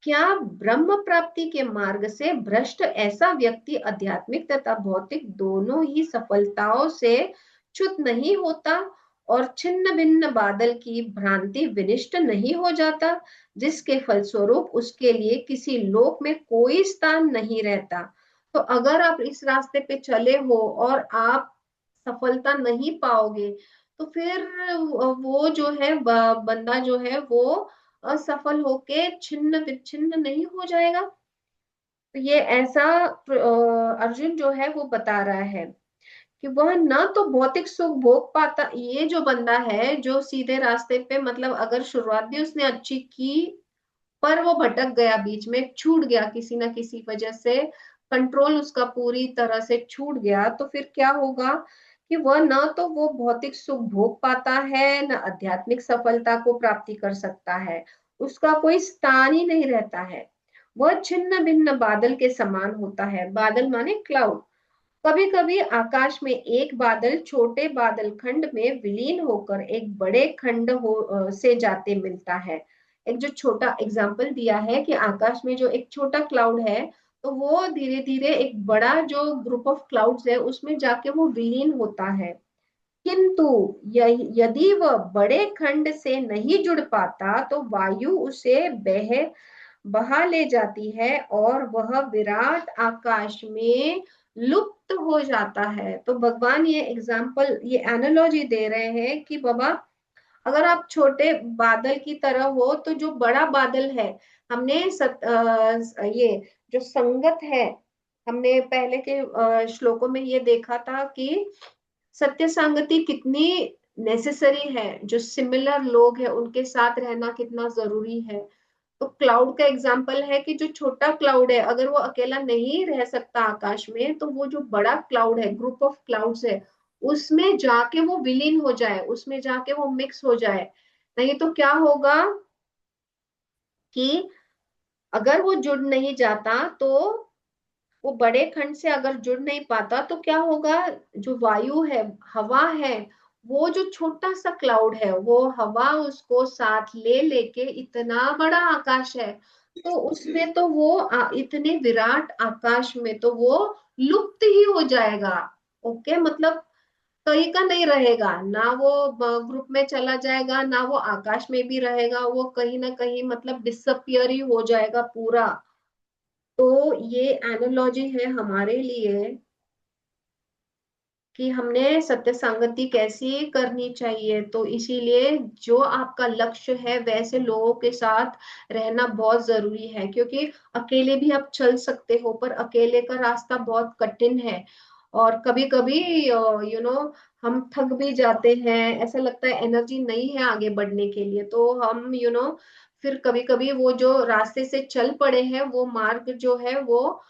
क्या ब्रह्म प्राप्ति के मार्ग से भ्रष्ट ऐसा व्यक्ति आध्यात्मिक तथा भौतिक दोनों ही सफलताओं से च्युत नहीं होता और छिन्न भिन्न बादल की भ्रांति विनिष्ट नहीं हो जाता, जिसके फलस्वरूप उसके लिए किसी लोक में कोई स्थान नहीं रहता। तो अगर आप इस रास्ते पे चले हो और आप सफलता नहीं पाओगे, तो फिर वो जो है बंदा जो है वो असफल होके छिन्न विच्छिन्न नहीं हो जाएगा। तो ये ऐसा अर्जुन जो है वो बता रहा है कि वह न तो भौतिक सुख भोग पाता। ये जो बंदा है जो सीधे रास्ते पे, मतलब अगर शुरुआत भी उसने अच्छी की, पर वो भटक गया, बीच में छूट गया किसी ना किसी वजह से, कंट्रोल उसका पूरी तरह से छूट गया, तो फिर क्या होगा कि वह न तो वो भौतिक सुख भोग पाता है, न आध्यात्मिक सफलता को प्राप्ति कर सकता है, उसका कोई स्थान ही नहीं रहता है। वह छिन्न भिन्न बादल के समान होता है। बादल माने क्लाउड। कभी कभी आकाश में एक बादल छोटे बादल खंड में विलीन होकर एक बड़े खंड से जाते मिलता है। एक जो छोटा एग्जाम्पल दिया है कि आकाश में जो एक छोटा क्लाउड है, तो वो धीरे धीरे एक बड़ा जो ग्रुप ऑफ क्लाउड्स है उसमें जाके वो विलीन होता है। किंतु यदि वह बड़े खंड से नहीं जुड़ पाता, तो वायु उसे बहा ले जाती है और वह विराट आकाश में लुप्त हो जाता है। तो भगवान ये एग्जाम्पल, ये एनालॉजी दे रहे हैं कि बाबा, अगर आप छोटे बादल की तरह हो, तो जो बड़ा बादल है, हमने ये जो संगत है, हमने पहले के श्लोकों में ये देखा था कि सत्य संगति कितनी नेसेसरी है, जो सिमिलर लोग हैं उनके साथ रहना कितना जरूरी है। तो क्लाउड का एग्जाम्पल है कि जो छोटा क्लाउड है, अगर वो अकेला नहीं रह सकता आकाश में, तो वो जो बड़ा क्लाउड है, ग्रुप ऑफ क्लाउड्स है, उसमें जाके वो विलीन हो जाए, उसमें जाके वो मिक्स हो जाए। नहीं तो क्या होगा कि अगर वो जुड़ नहीं जाता, तो वो बड़े खंड से अगर जुड़ नहीं पाता, तो क्या होगा, जो वायु है, हवा है, वो जो छोटा सा क्लाउड है, वो हवा उसको साथ ले लेके इतना बड़ा आकाश है, तो उसमें तो वो इतने विराट आकाश में तो वो लुप्त ही हो जाएगा। ओके, मतलब कहीं का नहीं रहेगा ना, वो ग्रुप में चला जाएगा, ना वो आकाश में भी रहेगा, वो कहीं ना कहीं मतलब डिसअपियर ही हो जाएगा पूरा। तो ये एनालॉजी है हमारे लिए कि हमने सत्य संगति कैसी करनी चाहिए। तो इसीलिए जो आपका लक्ष्य है वैसे लोगों के साथ रहना बहुत जरूरी है, क्योंकि अकेले भी आप चल सकते हो पर अकेले का रास्ता बहुत कठिन है। और कभी कभी हम थक भी जाते हैं, ऐसा लगता है एनर्जी नहीं है आगे बढ़ने के लिए, तो हम फिर कभी कभी वो जो रास्ते से चल पड़े हैं वो मार्ग जो है वो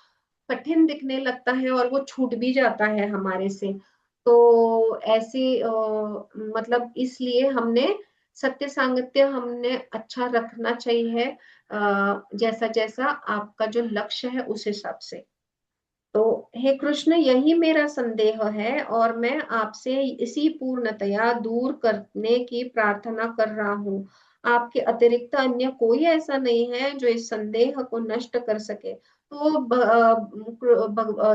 कठिन दिखने लगता है और वो छूट भी जाता है हमारे से। तो ऐसी मतलब इसलिए हमने सत्य सांगत्य हमने अच्छा रखना चाहिए, जैसा जैसा आपका जो लक्ष्य है उस हिसाब से। तो हे कृष्ण, यही मेरा संदेह है और मैं आपसे इसी पूर्णतया दूर करने की प्रार्थना कर रहा हूँ। आपके अतिरिक्त अन्य कोई ऐसा नहीं है जो इस संदेह को नष्ट कर सके। तो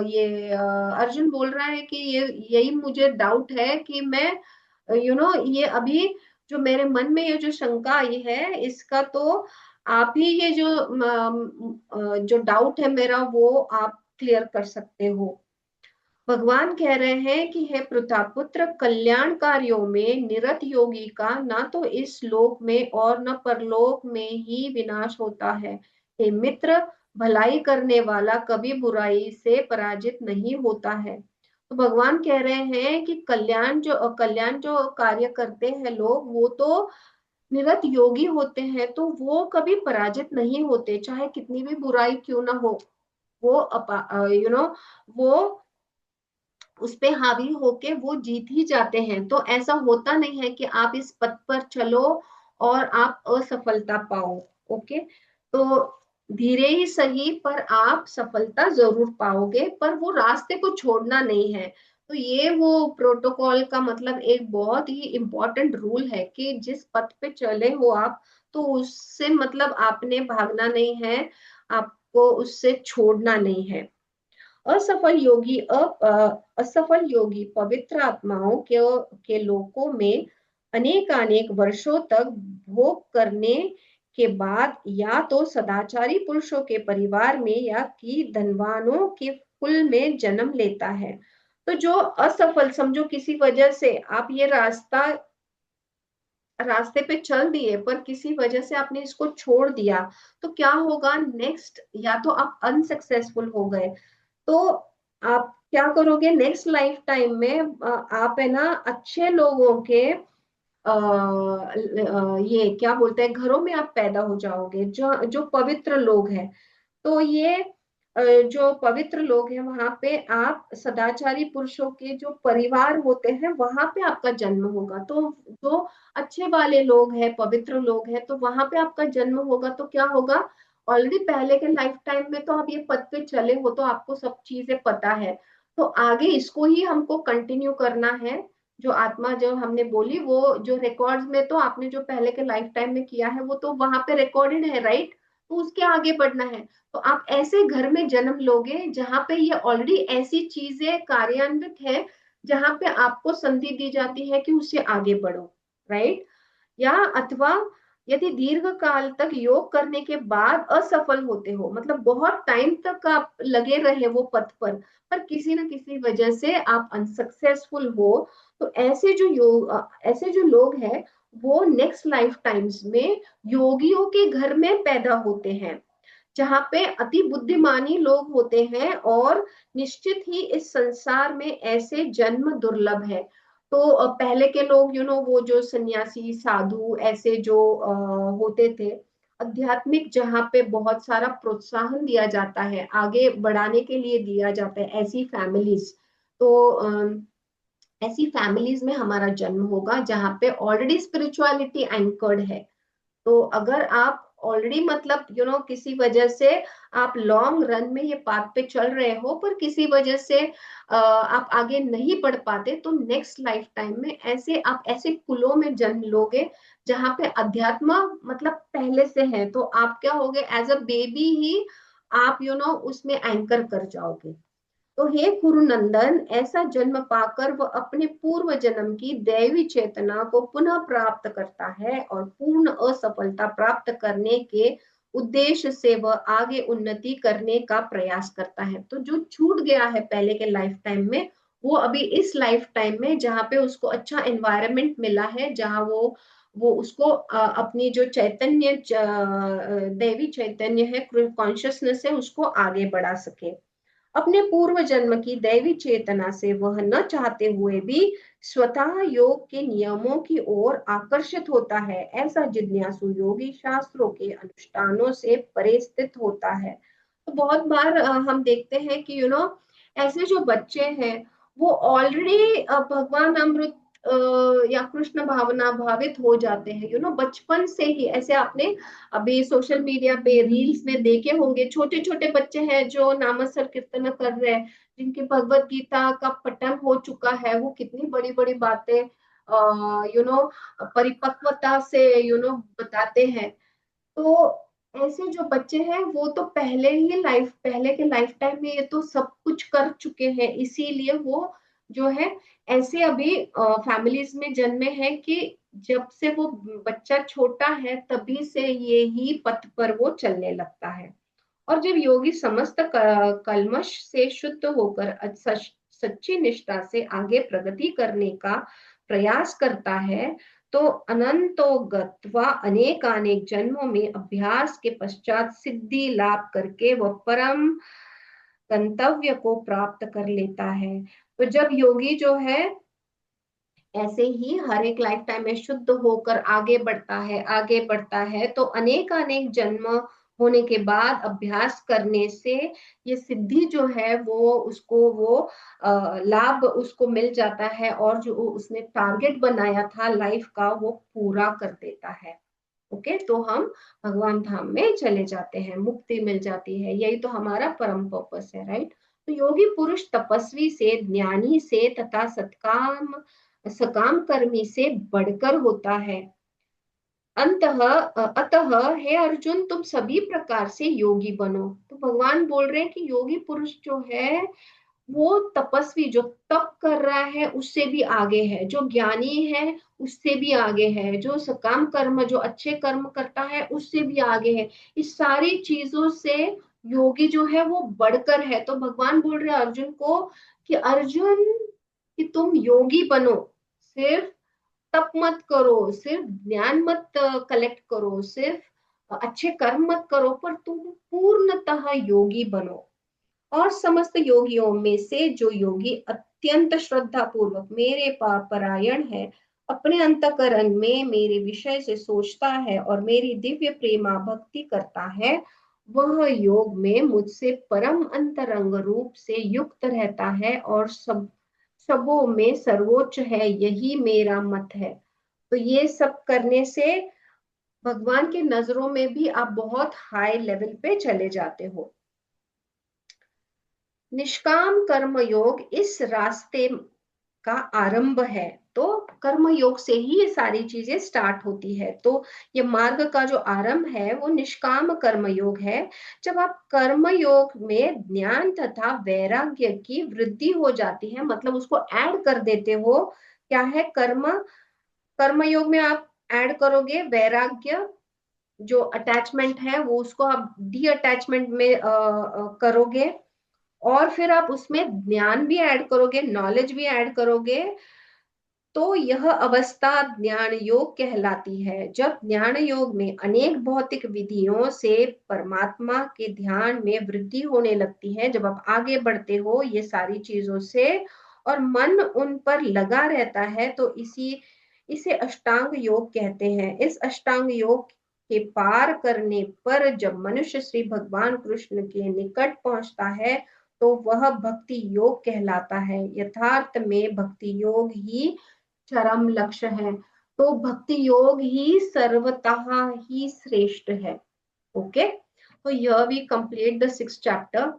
ये अर्जुन बोल रहा है कि ये यही मुझे डाउट है कि मैं ये अभी जो मेरे मन में ये जो शंका आई है इसका तो आप ही ये जो जो डाउट है मेरा वो आप क्लियर कर सकते हो। भगवान कह रहे हैं कि हे प्रतापुत्र, कल्याण कार्यों में निरत योगी का ना तो इस लोक में और न परलोक में ही विनाश होता है। हे मित्र, भलाई करने वाला कभी बुराई से पराजित नहीं होता है। तो भगवान कह रहे हैं कि कल्याण जो कार्य करते हैं लोग वो तो निरत योगी होते हैं, तो वो कभी पराजित नहीं होते, चाहे कितनी भी बुराई क्यों ना हो। वो वो उस पे हावी होके वो जीत ही जाते हैं। तो ऐसा होता नहीं है कि आप इस पथ पर चलो और आप असफलता पाओ। ओके, तो धीरे ही सही पर आप सफलता जरूर पाओगे, पर वो रास्ते को छोड़ना नहीं है। तो ये वो प्रोटोकॉल का मतलब एक बहुत ही इम्पोर्टेंट रूल है कि जिस पथ पे चले हो आप, तो उससे मतलब आपने भागना नहीं है, आपको उससे छोड़ना नहीं है। असफल योगी पवित्र आत्माओं के लोकों में अनेक वर्षों तक भोग करने के बाद या तो सदाचारी पुरुषों के परिवार में या कि धनवानों के कुल में जन्म लेता है। तो जो असफल, समझो किसी वजह से आप ये रास्ते पे चल दिए पर किसी वजह से आपने इसको छोड़ दिया, तो क्या होगा नेक्स्ट, या तो आप अनसक्सेसफुल हो गए, तो आप क्या करोगे नेक्स्ट लाइफ टाइम में, आप है ना अच्छे लोगों के ये क्या बोलते हैं घरों में आप पैदा हो जाओगे, जो जो पवित्र लोग हैं। तो ये जो पवित्र लोग हैं वहां पे आप सदाचारी पुरुषों के जो परिवार होते हैं वहां पे आपका जन्म होगा। तो जो अच्छे वाले लोग हैं, पवित्र लोग हैं, तो वहां पे आपका जन्म होगा। तो क्या होगा, ऑलरेडी पहले के लाइफ टाइम में तो आप ये पद पे चले हो तो आपको सब चीजें पता है। तो आगे इसको ही हमको कंटिन्यू करना है। जो आत्मा जो हमने बोली वो जो रिकॉर्ड्स में, तो आपने जो पहले के लाइफ टाइम में किया है वो तो वहां पे रिकॉर्डेड है, राइट। तो उसके आगे बढ़ना है। तो आप ऐसे घर में जन्म लोगे जहां पे ये ऑलरेडी ऐसी चीजें कार्यान्वित है, जहां पे आपको संधि दी जाती है कि उससे आगे बढ़ो, राइट। या अथवा यदि दीर्घ काल तक योग करने के बाद असफल होते हो, मतलब बहुत टाइम तक आप लगे रहे वो पथ पर किसी न किसी वजह से आप अनसक्सेसफुल हो, तो ऐसे जो लोग हैं वो नेक्स्ट लाइफ टाइम्स में योगियों के घर में पैदा होते हैं, जहाँ पे अति बुद्धिमानी लोग होते हैं। और निश्चित ही इस संसार में ऐसे जन्म दुर्लभ है। तो पहले के लोग वो जो सन्यासी साधु ऐसे जो होते थे, आध्यात्मिक जहाँ पे बहुत सारा प्रोत्साहन दिया जाता है, आगे बढ़ाने के लिए दिया जाता है, ऐसी फैमिलीज। तो ऐसी फैमिलीज में हमारा जन्म होगा जहाँ पे ऑलरेडी स्पिरिचुअलिटी एंकर्ड है। तो अगर आप ऑलरेडी मतलब किसी वजह से आप लॉन्ग रन में ये पाथ पे चल रहे हो पर किसी वजह से आप आगे नहीं बढ़ पाते, तो नेक्स्ट लाइफ टाइम में ऐसे आप ऐसे कुलों में जन्म लोगे जहाँ पे अध्यात्म मतलब पहले से है। तो आप क्या होगे, एज अ बेबी ही आप उसमें एंकर कर जाओगे। तो हे कुरुनंदन, ऐसा जन्म पाकर वह अपने पूर्व जन्म की दैवी चेतना को पुनः प्राप्त करता है और पूर्ण असफलता प्राप्त करने के उद्देश्य से वह आगे उन्नति करने का प्रयास करता है। तो जो छूट गया है पहले के लाइफ टाइम में वो अभी इस लाइफ टाइम में जहाँ पे उसको अच्छा एनवायरनमेंट मिला है, जहाँ वो उसको अपनी जो चैतन्य दैवी चैतन्य है, कॉन्शियसनेस है, उसको आगे बढ़ा सके। अपने पूर्व जन्म की दैवी चेतना से वह न चाहते हुए भी स्वतः योग के नियमों की ओर आकर्षित होता है। ऐसा जिज्ञासु योगी शास्त्रों के अनुष्ठानों से परे स्थित होता है। तो बहुत बार हम देखते हैं कि ऐसे जो बच्चे हैं वो ऑलरेडी भगवान अमृत या कृष्ण भावना भावित हो जाते हैं, बचपन से ही। ऐसे आपने अभी सोशल मीडिया पे रील्स में देखे होंगे, छोटे छोटे बच्चे हैं जो नामस्मरण कीर्तन कर रहे हैं, जिनकी भगवत गीता का पठन हो चुका है, वो कितनी बड़ी बड़ी बातें परिपक्वता से बताते हैं। तो ऐसे जो बच्चे हैं वो तो पहले के लाइफ टाइम में ये तो सब कुछ कर चुके हैं, इसीलिए वो जो है ऐसे अभी फैमिलीज में जन्मे हैं कि जब से वो बच्चा छोटा है तभी से ये ही पथ पर वो चलने लगता है। और जब योगी समस्त कल्मश से शुद्ध होकर सच्ची निष्ठा से आगे प्रगति करने का प्रयास करता है, तो अनंतो गत्वा अनेकानेक जन्मों में अभ्यास के पश्चात सिद्धि लाभ करके वह परम गंतव्य को प्राप्त कर लेता है। तो जब योगी जो है ऐसे ही हर एक लाइफ टाइम में शुद्ध होकर आगे बढ़ता है, तो अनेक अनेक जन्म होने के बाद अभ्यास करने से ये सिद्धि जो है वो लाभ उसको मिल जाता है, और जो उसने टारगेट बनाया था लाइफ का वो पूरा कर देता है। ओके, तो हम भगवान धाम में चले जाते हैं, मुक्ति मिल जाती है, यही तो हमारा परम पर्पस है, राइट। तो योगी पुरुष तपस्वी से, ज्ञानी से तथा सत्काम सकाम कर्मी से बढ़कर होता है। अतः हे अर्जुन, तुम सभी प्रकार से योगी बनो। तो भगवान बोल रहे हैं कि योगी पुरुष जो है वो तपस्वी, जो तप कर रहा है उससे भी आगे है, जो ज्ञानी है उससे भी आगे है, जो सकाम कर्म जो अच्छे कर्म करता है उससे भी आगे है। इस सारी चीजों से योगी जो है वो बढ़कर है। तो भगवान बोल रहे हैं अर्जुन को कि अर्जुन, कि तुम योगी बनो, सिर्फ तप मत करो, सिर्फ ज्ञान मत कलेक्ट करो, सिर्फ अच्छे कर्म मत करो, पर तुम पूर्णतः योगी बनो। और समस्त योगियों में से जो योगी अत्यंत श्रद्धा पूर्वक मेरे परायण है, अपने अंतकरण में मेरे विषय से सोचता है और मेरी दिव्य प्रेमा भक्ति करता है, वह योग में मुझसे परम अंतरंग रूप से युक्त रहता है और सबों में सर्वोच्च है, यही मेरा मत है। तो ये सब करने से भगवान की नजरों में भी आप बहुत हाई लेवल पे चले जाते हो। निष्काम कर्म योग इस रास्ते का आरंभ है। तो कर्म योग से ही ये सारी चीजें स्टार्ट होती है। तो ये मार्ग का जो आरंभ है वो निष्काम कर्म योग है। जब आप कर्म योग में ज्ञान तथा वैराग्य की वृद्धि हो जाती है, मतलब उसको ऐड कर देते हो। क्या है कर्म? कर्म योग में आप ऐड करोगे वैराग्य, जो अटैचमेंट है वो उसको आप डी अटैचमेंट में करोगे, और फिर आप उसमें ज्ञान भी ऐड करोगे, नॉलेज भी ऐड करोगे। तो यह अवस्था ज्ञान योग कहलाती है। जब ज्ञान योग में अनेक भौतिक विधियों से परमात्मा के ध्यान में वृद्धि होने लगती है, जब आप आगे बढ़ते हो ये सारी चीजों से और मन उन पर लगा रहता है, तो इसे अष्टांग योग कहते हैं। इस अष्टांग योग के पार करने पर जब मनुष्य श्री भगवान कृष्ण के निकट पहुंचता है, तो वह भक्ति योग कहलाता है। यथार्थ में भक्ति योग ही चरम लक्ष्य है। तो भक्ति योग ही सर्वतः ही श्रेष्ठ है। ओके, तो यह we complete the 6th chapter.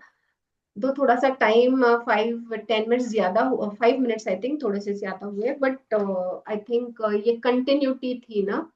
दो थोड़ा सा टाइम 5-10 मिनट्स ज्यादा, 5 मिनट्स आई थिंक थोड़े से ज्यादा हुए, बट आई थिंक ये कंटिन्यूटी थी ना।